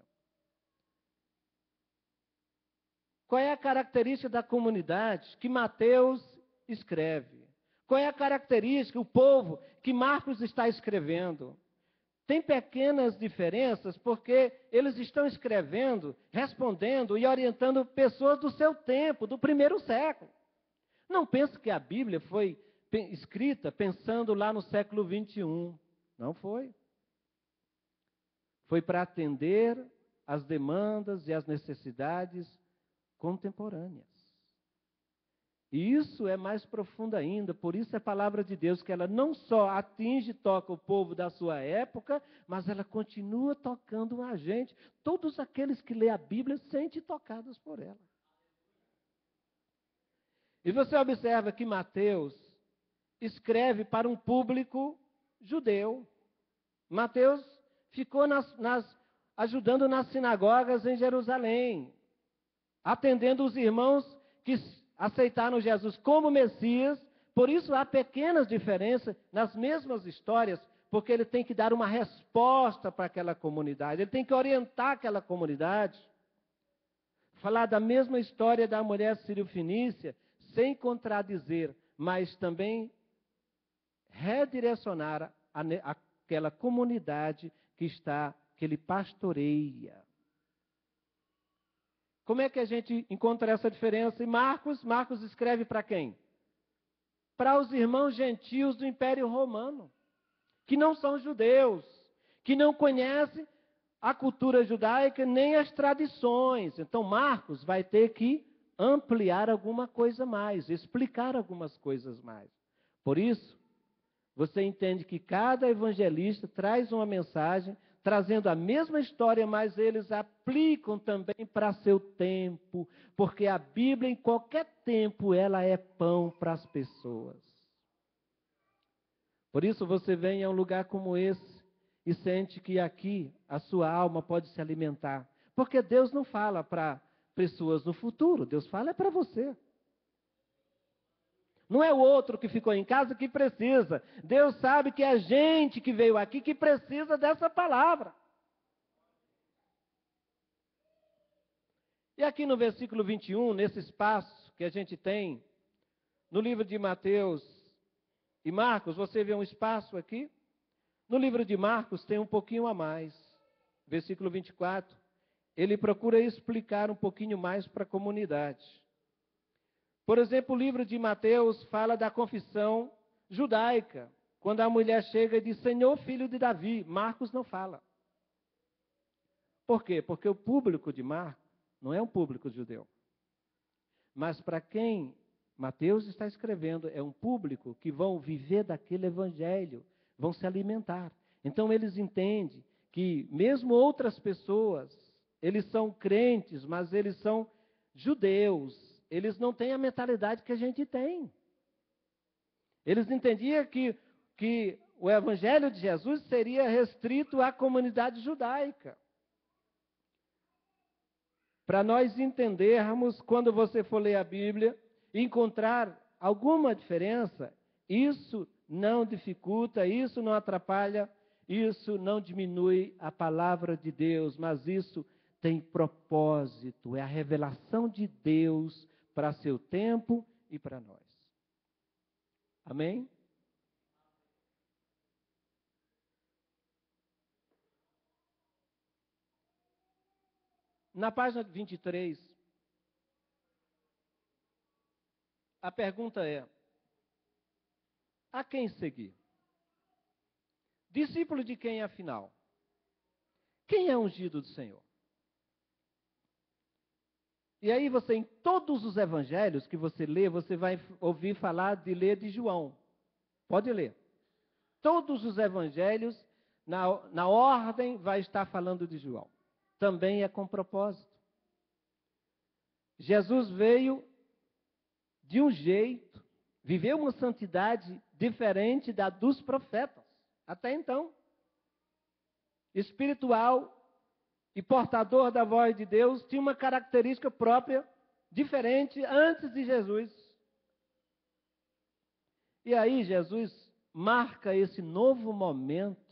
Qual é a característica da comunidade que Mateus escreve? Qual é a característica, o povo que Marcos está escrevendo? Tem pequenas diferenças porque eles estão escrevendo, respondendo e orientando pessoas do seu tempo, do primeiro século. Não pense que a Bíblia foi escrita pensando lá no século 21. Não foi. Foi para atender às demandas e às necessidades contemporâneas. E isso é mais profundo ainda, por isso é a palavra de Deus, que ela não só atinge e toca o povo da sua época, mas ela continua tocando a gente. Todos aqueles que lêem a Bíblia se sentem tocados por ela. E você observa que Mateus escreve para um público judeu. Mateus ficou ajudando nas sinagogas em Jerusalém, atendendo os irmãos que aceitaram Jesus como Messias. Por isso há pequenas diferenças nas mesmas histórias, porque ele tem que dar uma resposta para aquela comunidade, ele tem que orientar aquela comunidade. Falar da mesma história da mulher sírio-fenícia, sem contradizer, mas também redirecionar aquela comunidade que ele pastoreia. Como é que a gente encontra essa diferença? E Marcos escreve para quem? Para os irmãos gentios do Império Romano, que não são judeus, que não conhecem a cultura judaica nem as tradições. Então Marcos vai ter que ampliar alguma coisa mais, explicar algumas coisas mais. Por isso, você entende que cada evangelista traz uma mensagem, trazendo a mesma história, mas eles aplicam também para seu tempo, porque a Bíblia, em qualquer tempo, ela é pão para as pessoas. Por isso você vem a um lugar como esse e sente que aqui a sua alma pode se alimentar. Porque Deus não fala para pessoas no futuro, Deus fala para você. Não é o outro que ficou em casa que precisa. Deus sabe que é a gente que veio aqui que precisa dessa palavra. E aqui no versículo 21, nesse espaço que a gente tem, no livro de Mateus e Marcos, você vê um espaço aqui? No livro de Marcos tem um pouquinho a mais. Versículo 24, ele procura explicar um pouquinho mais para a comunidade. Por exemplo, o livro de Mateus fala da confissão judaica, quando a mulher chega e diz, Senhor, filho de Davi. Marcos não fala. Por quê? Porque o público de Marcos não é um público judeu. Mas para quem Mateus está escrevendo, é um público que vão viver daquele evangelho, vão se alimentar. Então eles entendem que mesmo outras pessoas, eles são crentes, mas eles são judeus. Eles não têm a mentalidade que a gente tem. Eles entendiam que o evangelho de Jesus seria restrito à comunidade judaica. Para nós entendermos, quando você for ler a Bíblia e encontrar alguma diferença, isso não dificulta, isso não atrapalha, isso não diminui a palavra de Deus, mas isso tem propósito, é a revelação de Deus para seu tempo e para nós. Amém? Na página 23, a pergunta é: a quem seguir? Discípulo de quem, afinal? Quem é ungido do Senhor? E aí você, em todos os evangelhos que você lê, você vai ouvir falar de ler de João. Pode ler. Todos os evangelhos, na ordem, vai estar falando de João. Também é com propósito. Jesus veio de um jeito, viveu uma santidade diferente da dos profetas, até então. Espiritual e portador da voz de Deus, tinha uma característica própria, diferente, antes de Jesus. E aí Jesus marca esse novo momento,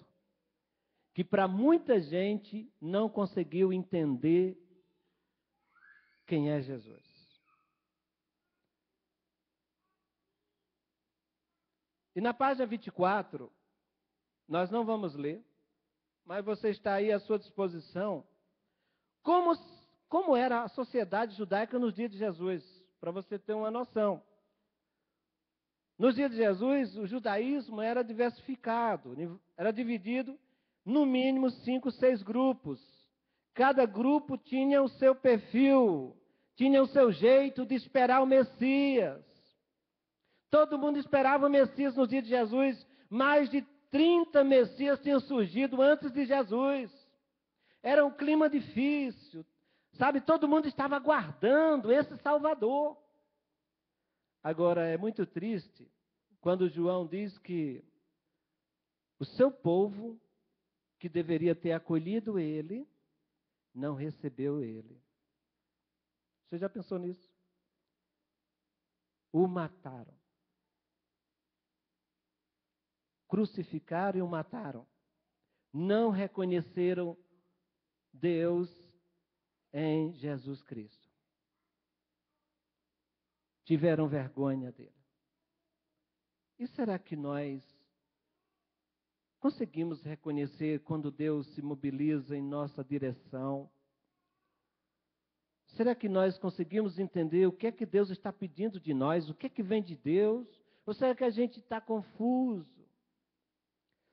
que para muita gente não conseguiu entender quem é Jesus. E na página 24, nós não vamos ler, mas você está aí à sua disposição, como era a sociedade judaica nos dias de Jesus, para você ter uma noção. Nos dias de Jesus, o judaísmo era diversificado, era dividido no mínimo 5, 6 grupos. Cada grupo tinha o seu perfil, tinha o seu jeito de esperar o Messias. Todo mundo esperava o Messias nos dias de Jesus. Mais de 30 Messias tinham surgido antes de Jesus. Era um clima difícil. Sabe, todo mundo estava aguardando esse Salvador. Agora, é muito triste quando João diz que o seu povo, que deveria ter acolhido ele, não recebeu ele. Você já pensou nisso? O mataram. Crucificaram e o mataram. Não reconheceram Deus em Jesus Cristo. Tiveram vergonha dele. E será que nós conseguimos reconhecer quando Deus se mobiliza em nossa direção? Será que nós conseguimos entender o que é que Deus está pedindo de nós? O que é que vem de Deus? Ou será que a gente está confuso?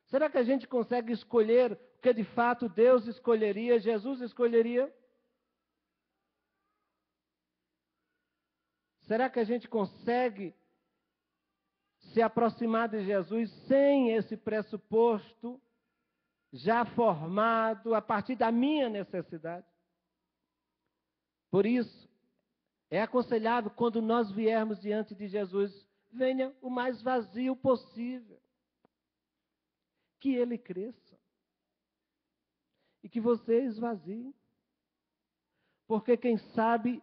Será que a gente consegue escolher o que de fato Deus escolheria, Jesus escolheria? Será que a gente consegue se aproximar de Jesus sem esse pressuposto já formado a partir da minha necessidade? Por isso, é aconselhável quando nós viermos diante de Jesus, venha o mais vazio possível. Que ele cresça. E que você esvazie. Porque quem sabe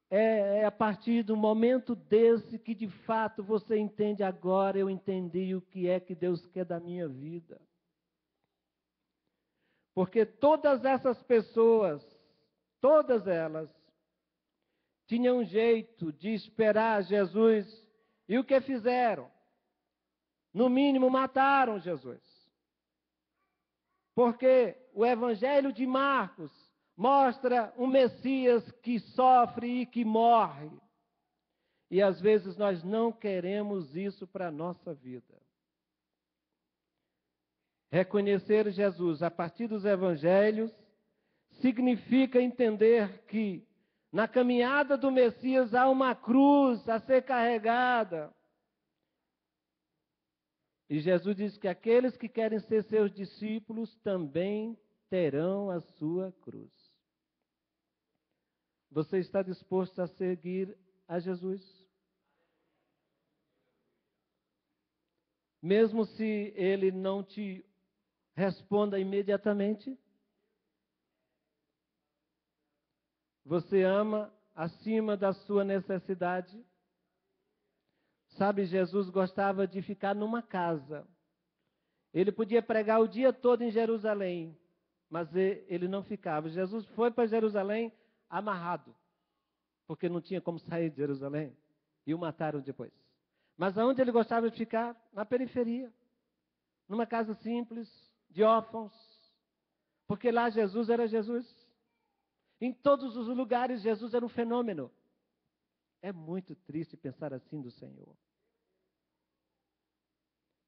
é a partir do momento desse que de fato você entende agora, eu entendi o que é que Deus quer da minha vida. Porque todas essas pessoas, todas elas, tinham um jeito de esperar Jesus. E o que fizeram? No mínimo, mataram Jesus. Porque o Evangelho de Marcos mostra um Messias que sofre e que morre. E às vezes nós não queremos isso para a nossa vida. Reconhecer Jesus a partir dos Evangelhos significa entender que na caminhada do Messias há uma cruz a ser carregada. E Jesus diz que aqueles que querem ser seus discípulos também terão a sua cruz. Você está disposto a seguir a Jesus? Mesmo se ele não te responda imediatamente? Você ama acima da sua necessidade? Sabe, Jesus gostava de ficar numa casa. Ele podia pregar o dia todo em Jerusalém, mas ele não ficava. Jesus foi para Jerusalém amarrado, porque não tinha como sair de Jerusalém. E o mataram depois. Mas aonde ele gostava de ficar? Na periferia. Numa casa simples, de órfãos. Porque lá Jesus era Jesus. Em todos os lugares Jesus era um fenômeno. É muito triste pensar assim do Senhor.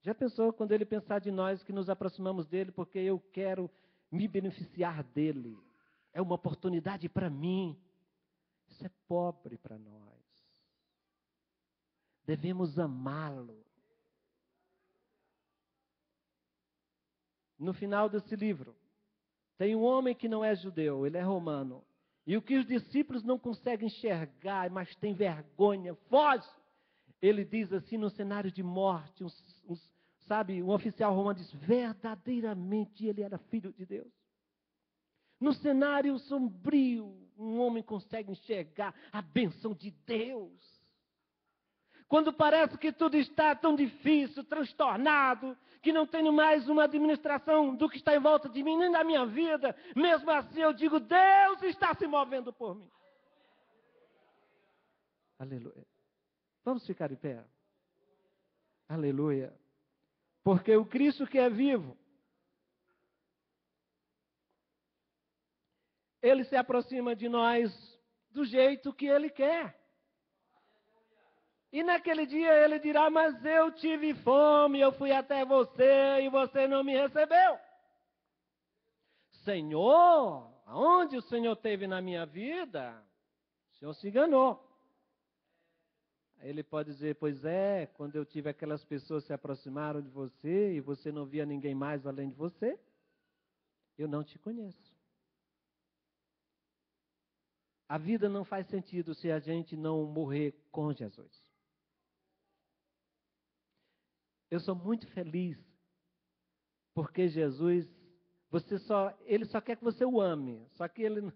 Já pensou quando ele pensar de nós que nos aproximamos dele porque eu quero me beneficiar dele? É uma oportunidade para mim. Isso é pobre para nós. Devemos amá-lo. No final desse livro, tem um homem que não é judeu, ele é romano. E o que os discípulos não conseguem enxergar, mas tem vergonha, foge. Ele diz assim, no cenário de morte, sabe, um oficial romano diz, verdadeiramente ele era filho de Deus. No cenário sombrio, um homem consegue enxergar a bênção de Deus. Quando parece que tudo está tão difícil, transtornado, que não tenho mais uma administração do que está em volta de mim, nem da minha vida, mesmo assim eu digo, Deus está se movendo por mim. Aleluia. Vamos ficar em pé. Aleluia. Porque o Cristo que é vivo, Ele se aproxima de nós do jeito que Ele quer. E naquele dia Ele dirá, mas eu tive fome, eu fui até você e você não me recebeu. Senhor, aonde o Senhor esteve na minha vida, o Senhor se enganou. Aí Ele pode dizer, pois é, quando eu tive aquelas pessoas que se aproximaram de você e você não via ninguém mais além de você, eu não te conheço. A vida não faz sentido se a gente não morrer com Jesus. Eu sou muito feliz porque Jesus, Ele só quer que você o ame. Só que Ele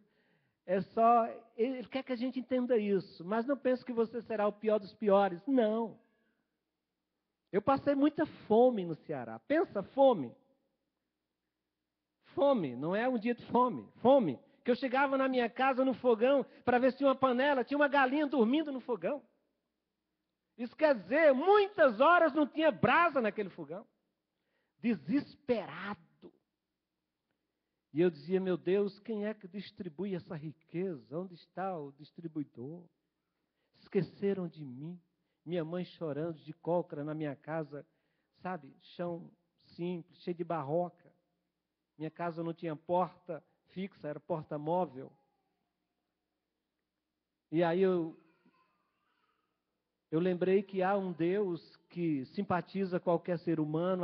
quer que a gente entenda isso. Mas não pense que você será o pior dos piores. Não. Eu passei muita fome no Ceará. Pensa, fome. Fome, não é um dia de fome. Fome. Que eu chegava na minha casa no fogão para ver se tinha uma panela, tinha uma galinha dormindo no fogão. Isso quer dizer, muitas horas não tinha brasa naquele fogão. Desesperado. E eu dizia, meu Deus, quem é que distribui essa riqueza? Onde está o distribuidor? Esqueceram de mim. Minha mãe chorando de cócora na minha casa, sabe? Chão simples, cheio de barroca. Minha casa não tinha porta fixa, era porta móvel. E aí eu lembrei que há um Deus que simpatiza qualquer ser humano,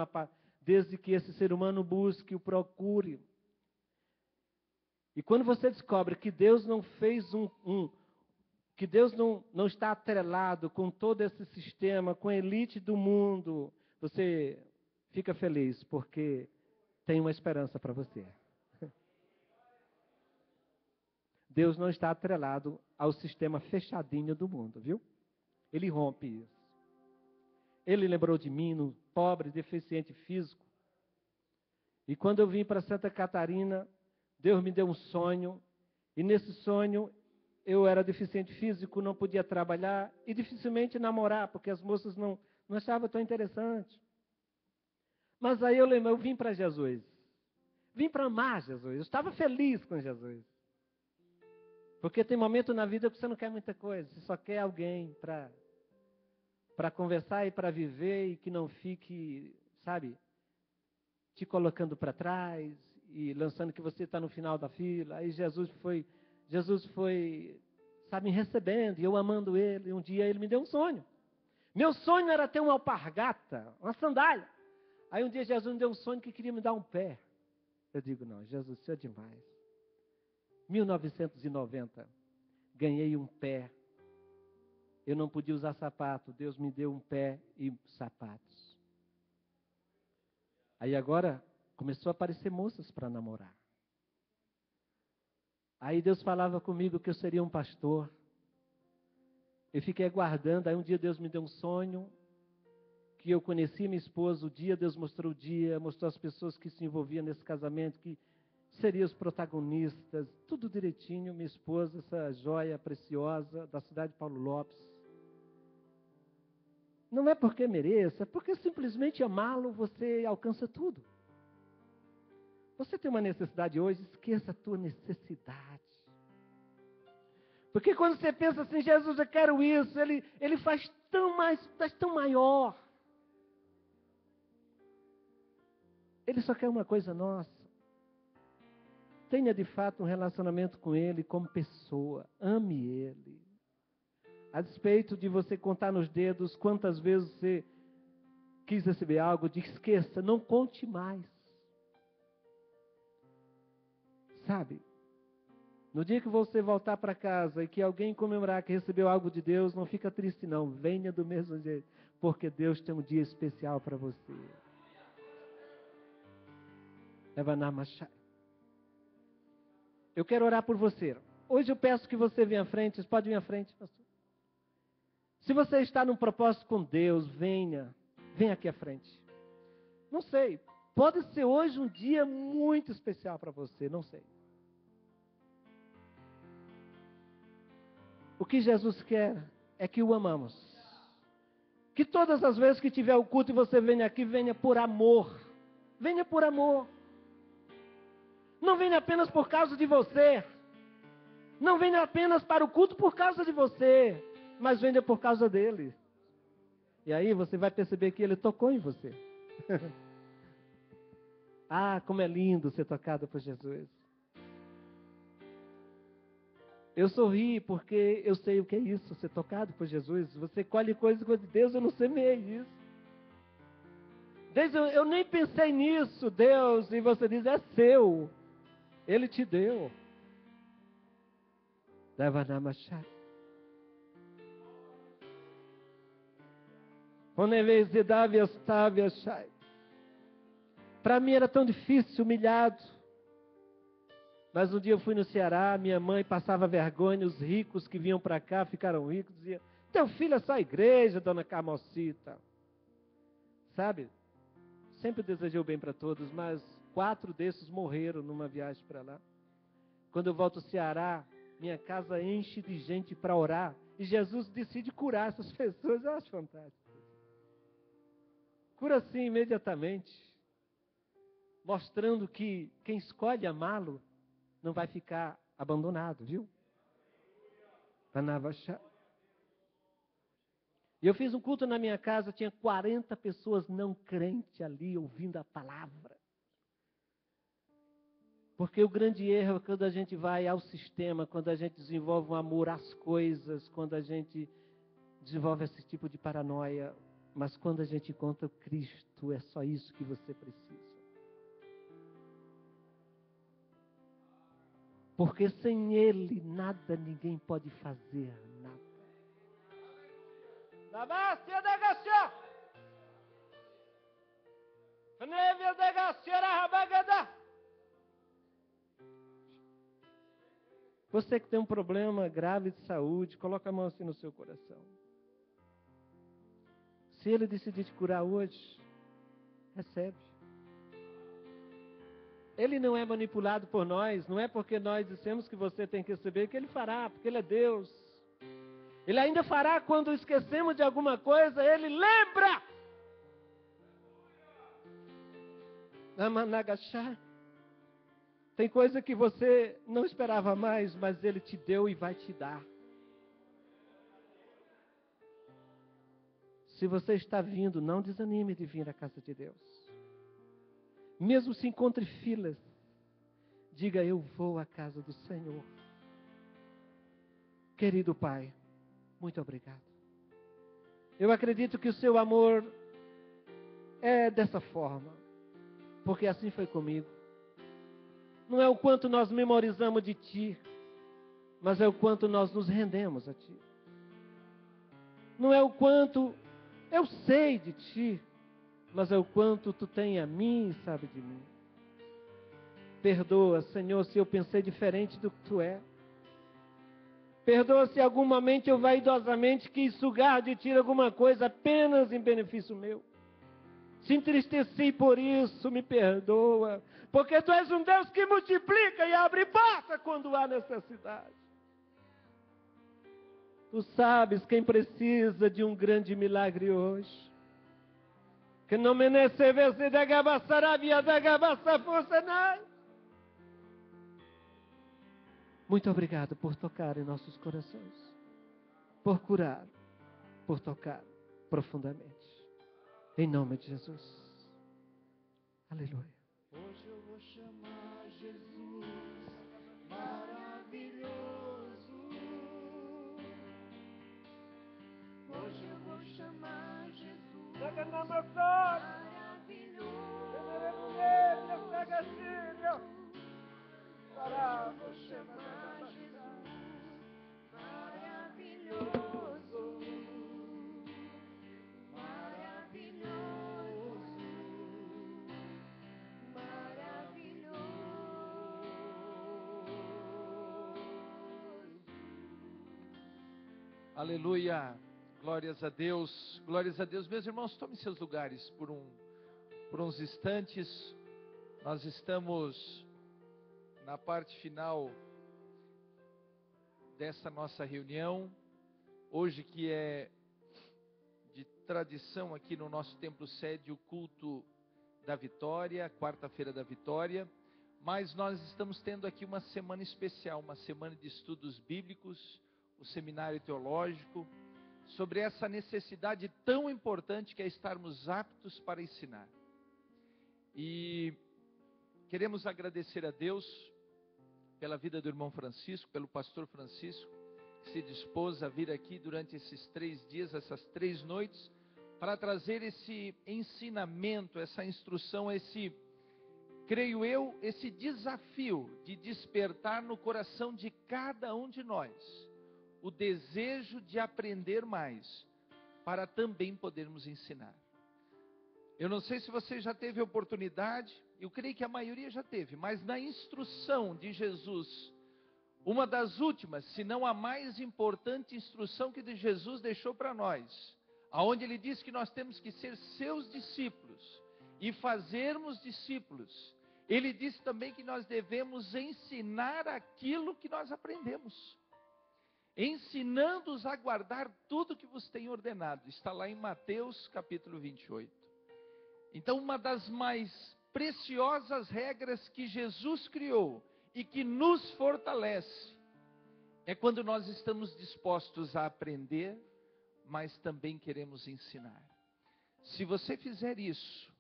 desde que esse ser humano busque, o procure. E quando você descobre que Deus não fez que Deus não está atrelado com todo esse sistema, com a elite do mundo, você fica feliz, porque tem uma esperança para você. Deus não está atrelado ao sistema fechadinho do mundo, viu? Ele rompe isso. Ele lembrou de mim, no pobre, deficiente físico. E quando eu vim para Santa Catarina, Deus me deu um sonho. E nesse sonho, eu era deficiente físico, não podia trabalhar e dificilmente namorar, porque as moças não achavam tão interessante. Mas aí eu vim para Jesus. Vim para amar Jesus. Eu estava feliz com Jesus. Porque tem momento na vida que você não quer muita coisa. Você só quer alguém para conversar e para viver e que não fique, sabe, te colocando para trás e lançando que você está no final da fila. Aí Jesus foi, sabe, me recebendo e eu amando Ele. E um dia Ele me deu um sonho. Meu sonho era ter uma alpargata, uma sandália. Aí um dia Jesus me deu um sonho que queria me dar um pé. Eu digo, não, Jesus, isso é demais. 1990, ganhei um pé. Eu não podia usar sapato. Deus me deu um pé e sapatos. Aí agora começou a aparecer moças para namorar. Aí Deus falava comigo que eu seria um pastor. Eu fiquei aguardando. Aí um dia Deus me deu um sonho que eu conheci minha esposa, o dia Deus mostrou o dia, mostrou as pessoas que se envolviam nesse casamento, que seriam os protagonistas, tudo direitinho, minha esposa, essa joia preciosa da cidade de Paulo Lopes. Não é porque mereça, é porque simplesmente amá-lo você alcança tudo. Você tem uma necessidade hoje, esqueça a tua necessidade. Porque quando você pensa assim, Jesus, eu quero isso, ele faz tão maior. Ele só quer uma coisa nossa. Tenha de fato um relacionamento com Ele como pessoa. Ame Ele. A despeito de você contar nos dedos quantas vezes você quis receber algo, esqueça, não conte mais. Sabe? No dia que você voltar para casa e que alguém comemorar que recebeu algo de Deus, não fica triste não. Venha do mesmo jeito, porque Deus tem um dia especial para você. Eu quero orar por você. Hoje eu peço que você venha à frente. Você pode vir à frente, pastor. Se você está num propósito com Deus, venha aqui à frente. Não sei, pode ser hoje um dia muito especial para você, não sei. O que Jesus quer é que o amamos. Que todas as vezes que tiver o culto e você venha aqui, venha por amor. Venha por amor. Não venha apenas por causa de você. Não venha apenas para o culto por causa de você. Mas venha por causa dele. E aí você vai perceber que ele tocou em você. Ah, como é lindo ser tocado por Jesus. Eu sorri porque eu sei o que é isso, ser tocado por Jesus. Você colhe coisas de Deus, eu não semeei isso. Deus, eu nem pensei nisso, Deus. E você diz, é seu. Ele te deu. Para mim era tão difícil, humilhado. Mas um dia eu fui no Ceará, minha mãe passava vergonha, os ricos que vinham para cá ficaram ricos, dizia, teu filho é só igreja, dona Camocita. Sabe? Sempre desejei o bem para todos, mas 4 desses morreram numa viagem para lá. Quando eu volto ao Ceará, minha casa enche de gente para orar, e Jesus decide curar essas pessoas. Eu acho fantástico. Cura assim imediatamente, mostrando que quem escolhe amá-lo não vai ficar abandonado, viu? E eu fiz um culto na minha casa, tinha 40 pessoas não crentes ali ouvindo a palavra. Porque o grande erro é quando a gente vai ao sistema, quando a gente desenvolve um amor às coisas, quando a gente desenvolve esse tipo de paranoia. Mas quando a gente encontra o Cristo, é só isso que você precisa. Porque sem Ele, nada ninguém pode fazer, nada. Você que tem um problema grave de saúde, coloca a mão assim no seu coração. Se Ele decidir te curar hoje, recebe. Ele não é manipulado por nós, não é porque nós dissemos que você tem que receber, que Ele fará, porque Ele é Deus. Ele ainda fará quando esquecemos de alguma coisa, Ele lembra. Tem coisa que você não esperava mais, mas Ele te deu e vai te dar. Se você está vindo, não desanime de vir à casa de Deus. Mesmo se encontre filas, diga, eu vou à casa do Senhor. Querido Pai, muito obrigado. Eu acredito que o seu amor é dessa forma, porque assim foi comigo. Não é o quanto nós memorizamos de Ti, mas é o quanto nós nos rendemos a Ti. Não é o quanto eu sei de Ti, mas é o quanto Tu tem a mim e sabe de mim. Perdoa, Senhor, se eu pensei diferente do que Tu é. Perdoa se algum momento eu vaidosamente quis sugar de Ti alguma coisa apenas em benefício meu. Se entristeci por isso, me perdoa. Porque Tu és um Deus que multiplica e abre porta quando há necessidade. Tu sabes quem precisa de um grande milagre hoje. Que não me necessite da gabassarabia da gabassafusanai. Muito obrigado por tocar em nossos corações. Por curar. Por tocar profundamente. Em nome de Jesus. Aleluia. Hoje eu vou chamar Jesus maravilhoso. Hoje eu vou chamar Jesus maravilhoso. Hoje eu vou chamar Jesus maravilhoso. Aleluia, glórias a Deus, glórias a Deus. Meus irmãos, tomem seus lugares por uns instantes. Nós estamos na parte final dessa nossa reunião, hoje que é de tradição aqui no nosso templo sede o culto da vitória, quarta-feira da vitória, mas nós estamos tendo aqui uma semana especial, uma semana de estudos bíblicos, o seminário teológico, sobre essa necessidade tão importante que é estarmos aptos para ensinar. E queremos agradecer a Deus pela vida do irmão Francisco, pelo pastor Francisco, que se dispôs a vir aqui durante esses 3 dias, essas 3 noites, para trazer esse ensinamento, essa instrução, creio eu, esse desafio de despertar no coração de cada um de nós o desejo de aprender mais, para também podermos ensinar. Eu não sei se você já teve oportunidade, eu creio que a maioria já teve, mas na instrução de Jesus, uma das últimas, se não a mais importante instrução que Jesus deixou para nós, aonde ele diz que nós temos que ser seus discípulos e fazermos discípulos. Ele disse também que nós devemos ensinar aquilo que nós aprendemos, ensinando-os a guardar tudo que vos tenho ordenado. Está lá em Mateus capítulo 28. Então, uma das mais preciosas regras que Jesus criou e que nos fortalece é quando nós estamos dispostos a aprender, mas também queremos ensinar. Se você fizer isso,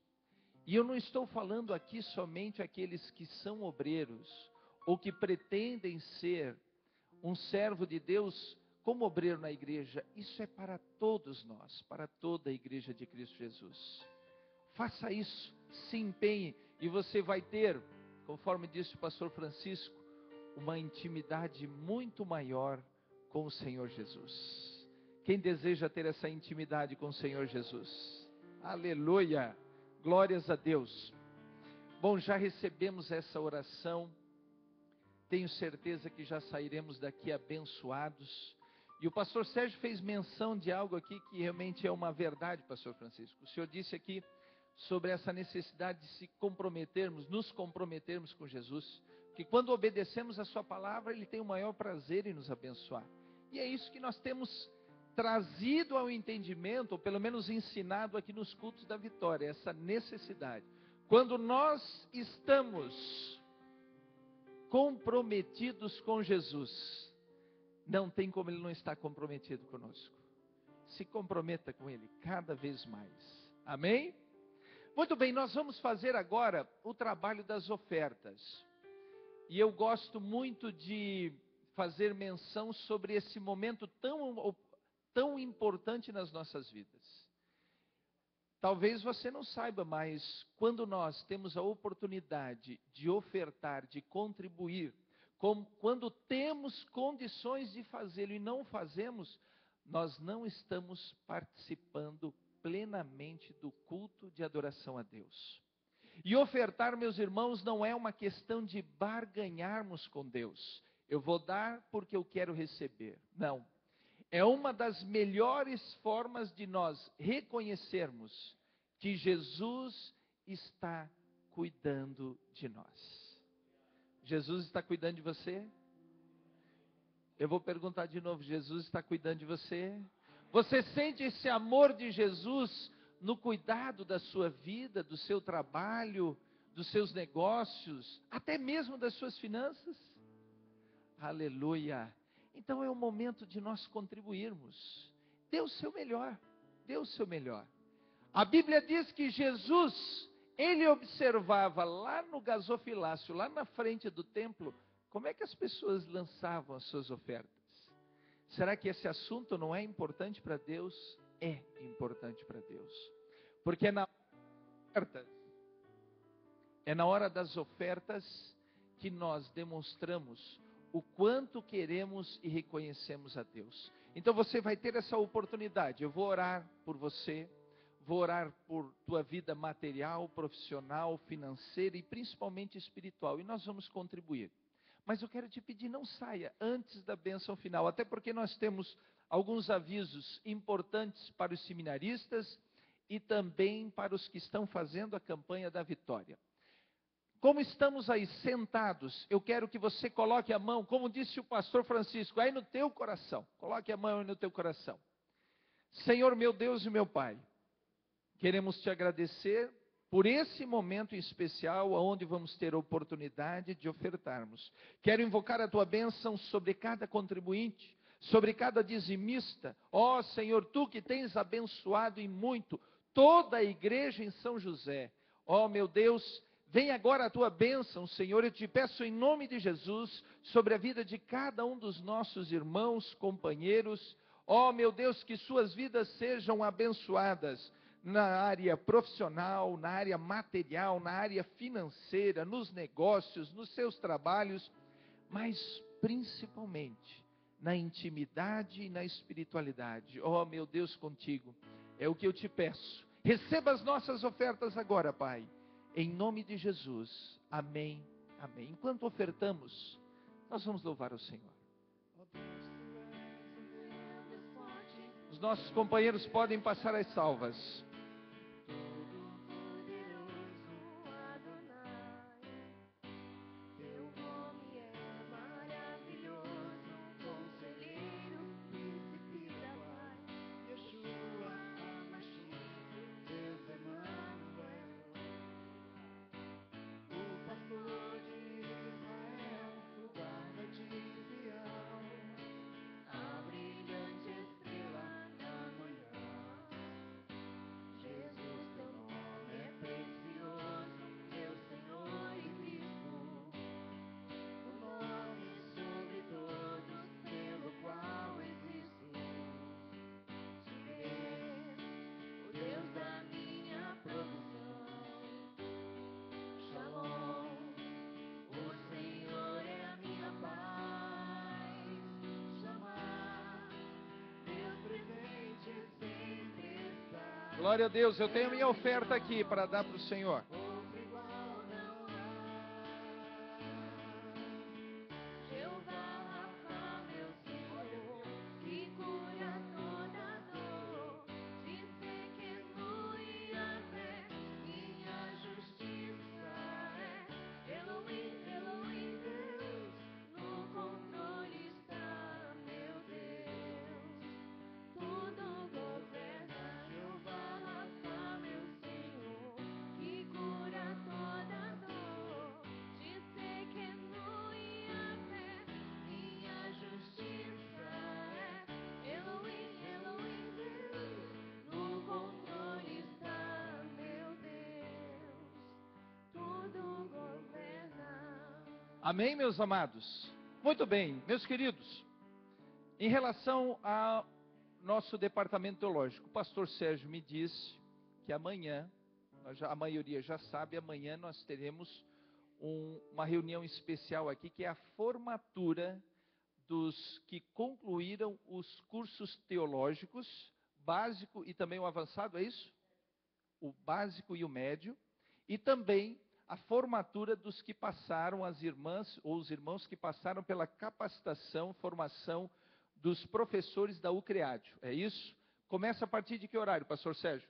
e eu não estou falando aqui somente aqueles que são obreiros ou que pretendem ser um servo de Deus como obreiro na igreja, isso é para todos nós, para toda a igreja de Cristo Jesus. Faça isso, se empenhe, e você vai ter, conforme disse o pastor Francisco, uma intimidade muito maior com o Senhor Jesus. Quem deseja ter essa intimidade com o Senhor Jesus? Aleluia, glórias a Deus. Bom, já recebemos essa oração, tenho certeza que já sairemos daqui abençoados. E o pastor Sérgio fez menção de algo aqui que realmente é uma verdade, pastor Francisco. O senhor disse aqui sobre essa necessidade de se comprometermos, nos comprometermos com Jesus, que quando obedecemos a sua palavra, Ele tem o maior prazer em nos abençoar. E é isso que nós temos trazido ao entendimento, ou pelo menos ensinado aqui nos cultos da vitória, essa necessidade. Quando nós estamos comprometidos com Jesus, não tem como Ele não estar comprometido conosco. Se comprometa com Ele cada vez mais. Amém? Muito bem, nós vamos fazer agora o trabalho das ofertas. E eu gosto muito de fazer menção sobre esse momento tão importante nas nossas vidas. Talvez você não saiba, mas quando nós temos a oportunidade de ofertar, de contribuir, quando temos condições de fazê-lo e não fazemos, nós não estamos participando plenamente do culto de adoração a Deus. E ofertar, meus irmãos, não é uma questão de barganharmos com Deus. Eu vou dar porque eu quero receber. Não. É uma das melhores formas de nós reconhecermos que Jesus está cuidando de nós. Jesus está cuidando de você? Eu vou perguntar de novo, Jesus está cuidando de você? Você sente esse amor de Jesus no cuidado da sua vida, do seu trabalho, dos seus negócios, até mesmo das suas finanças? Aleluia! Então é o momento de nós contribuirmos. Dê o seu melhor, dê o seu melhor. A Bíblia diz que Jesus, ele observava lá no gasofilácio, lá na frente do templo, como é que as pessoas lançavam as suas ofertas. Será que esse assunto não é importante para Deus? É importante para Deus. Porque é na hora das ofertas que nós demonstramos o quanto queremos e reconhecemos a Deus. Então você vai ter essa oportunidade. Eu vou orar por você, vou orar por tua vida material, profissional, financeira e principalmente espiritual. E nós vamos contribuir. Mas eu quero te pedir, não saia antes da bênção final, até porque nós temos alguns avisos importantes para os seminaristas e também para os que estão fazendo a campanha da vitória. Como estamos aí sentados, eu quero que você coloque a mão, como disse o pastor Francisco, aí no teu coração. Coloque a mão aí no teu coração. Senhor meu Deus e meu Pai, queremos te agradecer por esse momento especial, onde vamos ter a oportunidade de ofertarmos. Quero invocar a tua bênção sobre cada contribuinte, sobre cada dizimista. Ó Senhor, tu que tens abençoado e muito toda a igreja em São José. Ó meu Deus, vem agora a tua bênção, Senhor, eu te peço em nome de Jesus, sobre a vida de cada um dos nossos irmãos, companheiros. Ó meu Deus, que suas vidas sejam abençoadas na área profissional, na área material, na área financeira, nos negócios, nos seus trabalhos, mas principalmente na intimidade e na espiritualidade. Ó meu Deus, contigo, é o que eu te peço. Receba as nossas ofertas agora, Pai, em nome de Jesus. Amém, amém. Enquanto ofertamos, nós vamos louvar o Senhor. Os nossos companheiros podem passar as salvas. Glória a Deus, eu tenho minha oferta aqui para dar para o Senhor. Amém, meus amados? Muito bem, meus queridos. Em relação ao nosso departamento teológico, o pastor Sérgio me disse que amanhã, a maioria já sabe, amanhã nós teremos uma reunião especial aqui, que é a formatura dos que concluíram os cursos teológicos, básico e também o avançado, é isso? O básico e o médio, e também a formatura dos que passaram, as irmãs ou os irmãos que passaram pela capacitação, formação dos professores da UCREADIO, é isso? Começa a partir de que horário, pastor Sérgio?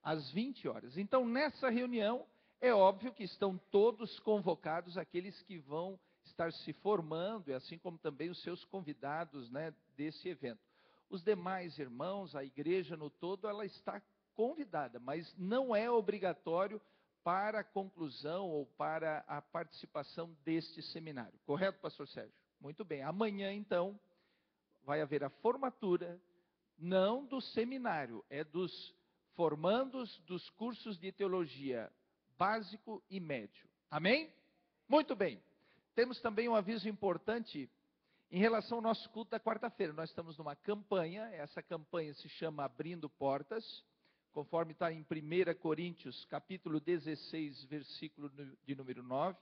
às 20 horas. Então, nessa reunião, é óbvio que estão todos convocados, aqueles que vão estar se formando, e assim como também os seus convidados, né, desse evento. Os demais irmãos, a igreja no todo, ela está convidada, mas não é obrigatório para a conclusão ou para a participação deste seminário. Correto, pastor Sérgio? Muito bem. Amanhã, então, vai haver a formatura, não do seminário, é dos formandos dos cursos de teologia básico e médio. Amém? Muito bem. Temos também um aviso importante em relação ao nosso culto da quarta-feira. Nós estamos numa campanha, essa campanha se chama Abrindo Portas, conforme está em 1 Coríntios, capítulo 16, versículo de número 9.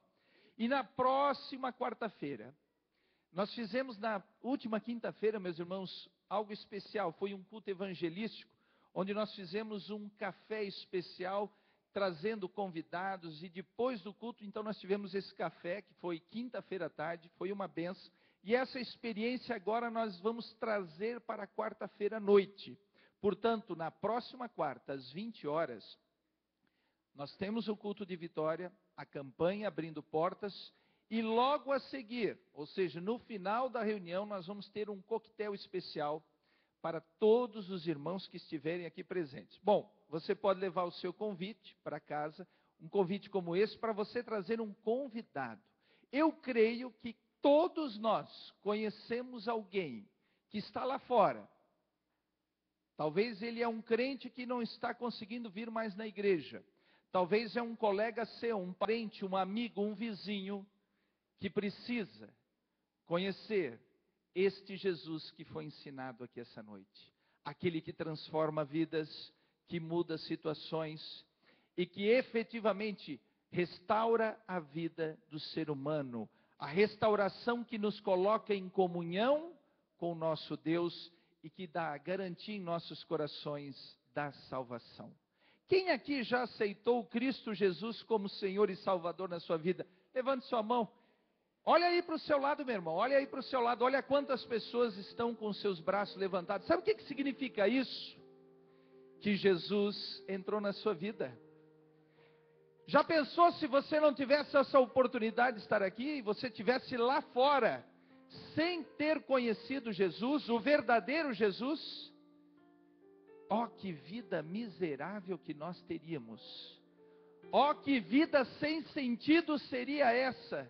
E na próxima quarta-feira, nós fizemos na última quinta-feira, meus irmãos, algo especial. Foi um culto evangelístico, onde nós fizemos um café especial, trazendo convidados, e depois do culto, então nós tivemos esse café, que foi quinta-feira à tarde, foi uma benção, e essa experiência agora nós vamos trazer para quarta-feira à noite. Portanto, na próxima quarta, às 20 horas, nós temos o culto de vitória, a campanha Abrindo Portas, e logo a seguir, ou seja, no final da reunião, nós vamos ter um coquetel especial para todos os irmãos que estiverem aqui presentes. Bom, você pode levar o seu convite para casa, um convite como esse, para você trazer um convidado. Eu creio que todos nós conhecemos alguém que está lá fora. Talvez ele é um crente que não está conseguindo vir mais na igreja. Talvez é um colega seu, um parente, um amigo, um vizinho, que precisa conhecer este Jesus que foi ensinado aqui essa noite. Aquele que transforma vidas, que muda situações e que efetivamente restaura a vida do ser humano. A restauração que nos coloca em comunhão com o nosso Deus e que dá garantia em nossos corações da salvação. Quem aqui já aceitou Cristo Jesus como Senhor e Salvador na sua vida? Levante sua mão. Olha aí para o seu lado, meu irmão, olha aí para o seu lado, olha quantas pessoas estão com seus braços levantados. Sabe o que significa isso? Que Jesus entrou na sua vida. Já pensou se você não tivesse essa oportunidade de estar aqui, e você estivesse lá fora, sem ter conhecido Jesus, o verdadeiro Jesus? Oh, que vida miserável que nós teríamos. Oh, que vida sem sentido seria essa,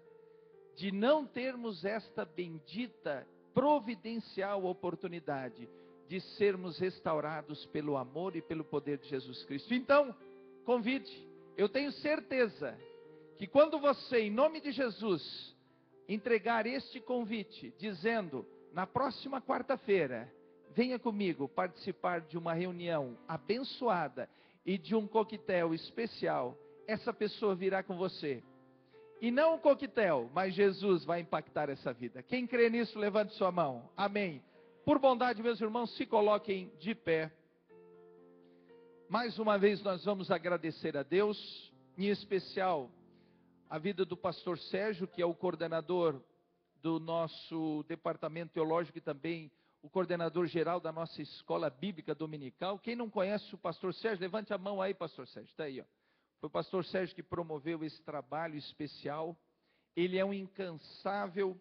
de não termos esta bendita, providencial oportunidade de sermos restaurados pelo amor e pelo poder de Jesus Cristo. Então, convide. Eu tenho certeza que quando você, em nome de Jesus, entregar este convite, dizendo, na próxima quarta-feira, venha comigo participar de uma reunião abençoada e de um coquetel especial, essa pessoa virá com você. E não um coquetel, mas Jesus vai impactar essa vida. Quem crê nisso, levante sua mão. Amém. Por bondade, meus irmãos, se coloquem de pé. Mais uma vez nós vamos agradecer a Deus, em especial a vida do pastor Sérgio, que é o coordenador do nosso departamento teológico e também o coordenador geral da nossa escola bíblica dominical. Quem não conhece o pastor Sérgio, levante a mão aí, pastor Sérgio, está aí, ó. Foi o pastor Sérgio que promoveu esse trabalho especial. Ele é um incansável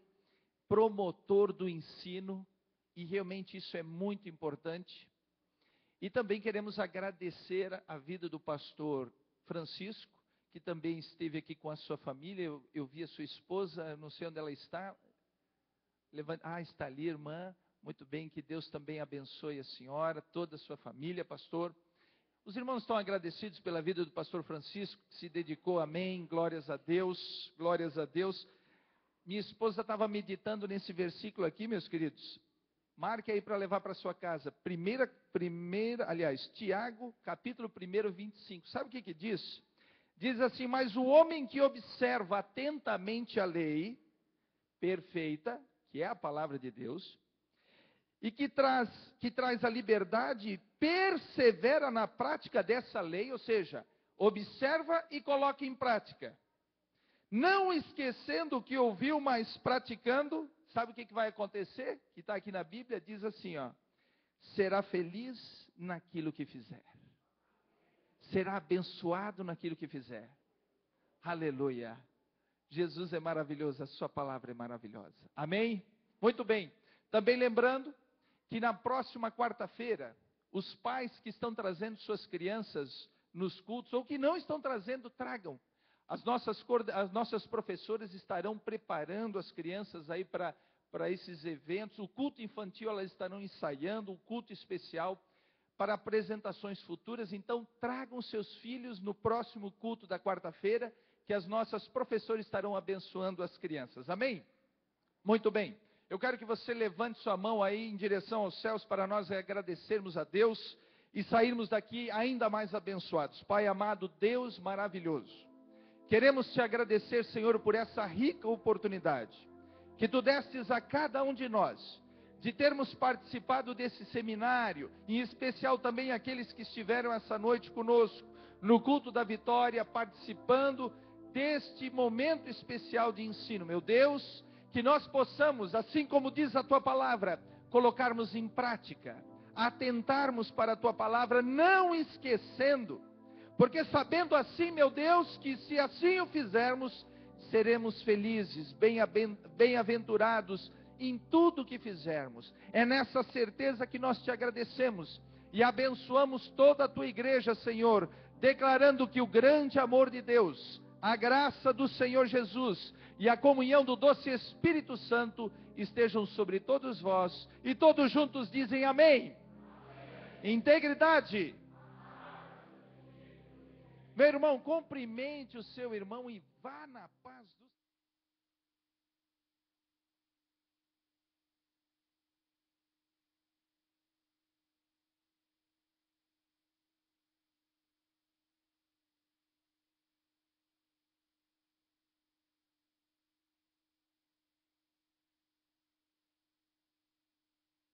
promotor do ensino, e realmente isso é muito importante. E também queremos agradecer a vida do pastor Francisco, que também esteve aqui com a sua família. Eu vi a sua esposa, não sei onde ela está. Está ali, irmã. Muito bem, que Deus também abençoe a senhora, toda a sua família, pastor. Os irmãos estão agradecidos pela vida do pastor Francisco, que se dedicou, amém, glórias a Deus, glórias a Deus. Minha esposa estava meditando nesse versículo aqui, meus queridos. Marque aí para levar para sua casa. Tiago, capítulo 1, 25. Sabe o que diz? Diz assim, mas o homem que observa atentamente a lei perfeita, que é a palavra de Deus, e que traz a liberdade, persevera na prática dessa lei, ou seja, observa e coloca em prática. Não esquecendo o que ouviu, mas praticando, sabe o que vai acontecer? Que está aqui na Bíblia, diz assim, ó, será feliz naquilo que fizer. será abençoado naquilo que fizer. Aleluia. Jesus é maravilhoso, a sua palavra é maravilhosa. Amém? Muito bem. Também lembrando que na próxima quarta-feira, os pais que estão trazendo suas crianças nos cultos, ou que não estão trazendo, tragam. As nossas professoras estarão preparando as crianças aí para esses eventos. O culto infantil elas estarão ensaiando, um culto especial para apresentações futuras. Então, tragam seus filhos no próximo culto da quarta-feira, que as nossas professoras estarão abençoando as crianças. Amém? Muito bem. Eu quero que você levante sua mão aí em direção aos céus para nós agradecermos a Deus e sairmos daqui ainda mais abençoados. Pai amado, Deus maravilhoso, queremos te agradecer, Senhor, por essa rica oportunidade que tu destes a cada um de nós, de termos participado desse seminário, em especial também aqueles que estiveram essa noite conosco, no culto da vitória, participando deste momento especial de ensino. Meu Deus, que nós possamos, assim como diz a tua palavra, colocarmos em prática, atentarmos para a tua palavra, não esquecendo, porque sabendo assim, meu Deus, que se assim o fizermos, seremos felizes, bem-aventurados em tudo que fizermos. É nessa certeza que nós te agradecemos e abençoamos toda a tua igreja, Senhor, declarando que o grande amor de Deus, a graça do Senhor Jesus e a comunhão do doce Espírito Santo estejam sobre todos vós, e todos juntos dizem amém. Integridade. Meu irmão, cumprimente o seu irmão e vá na paz do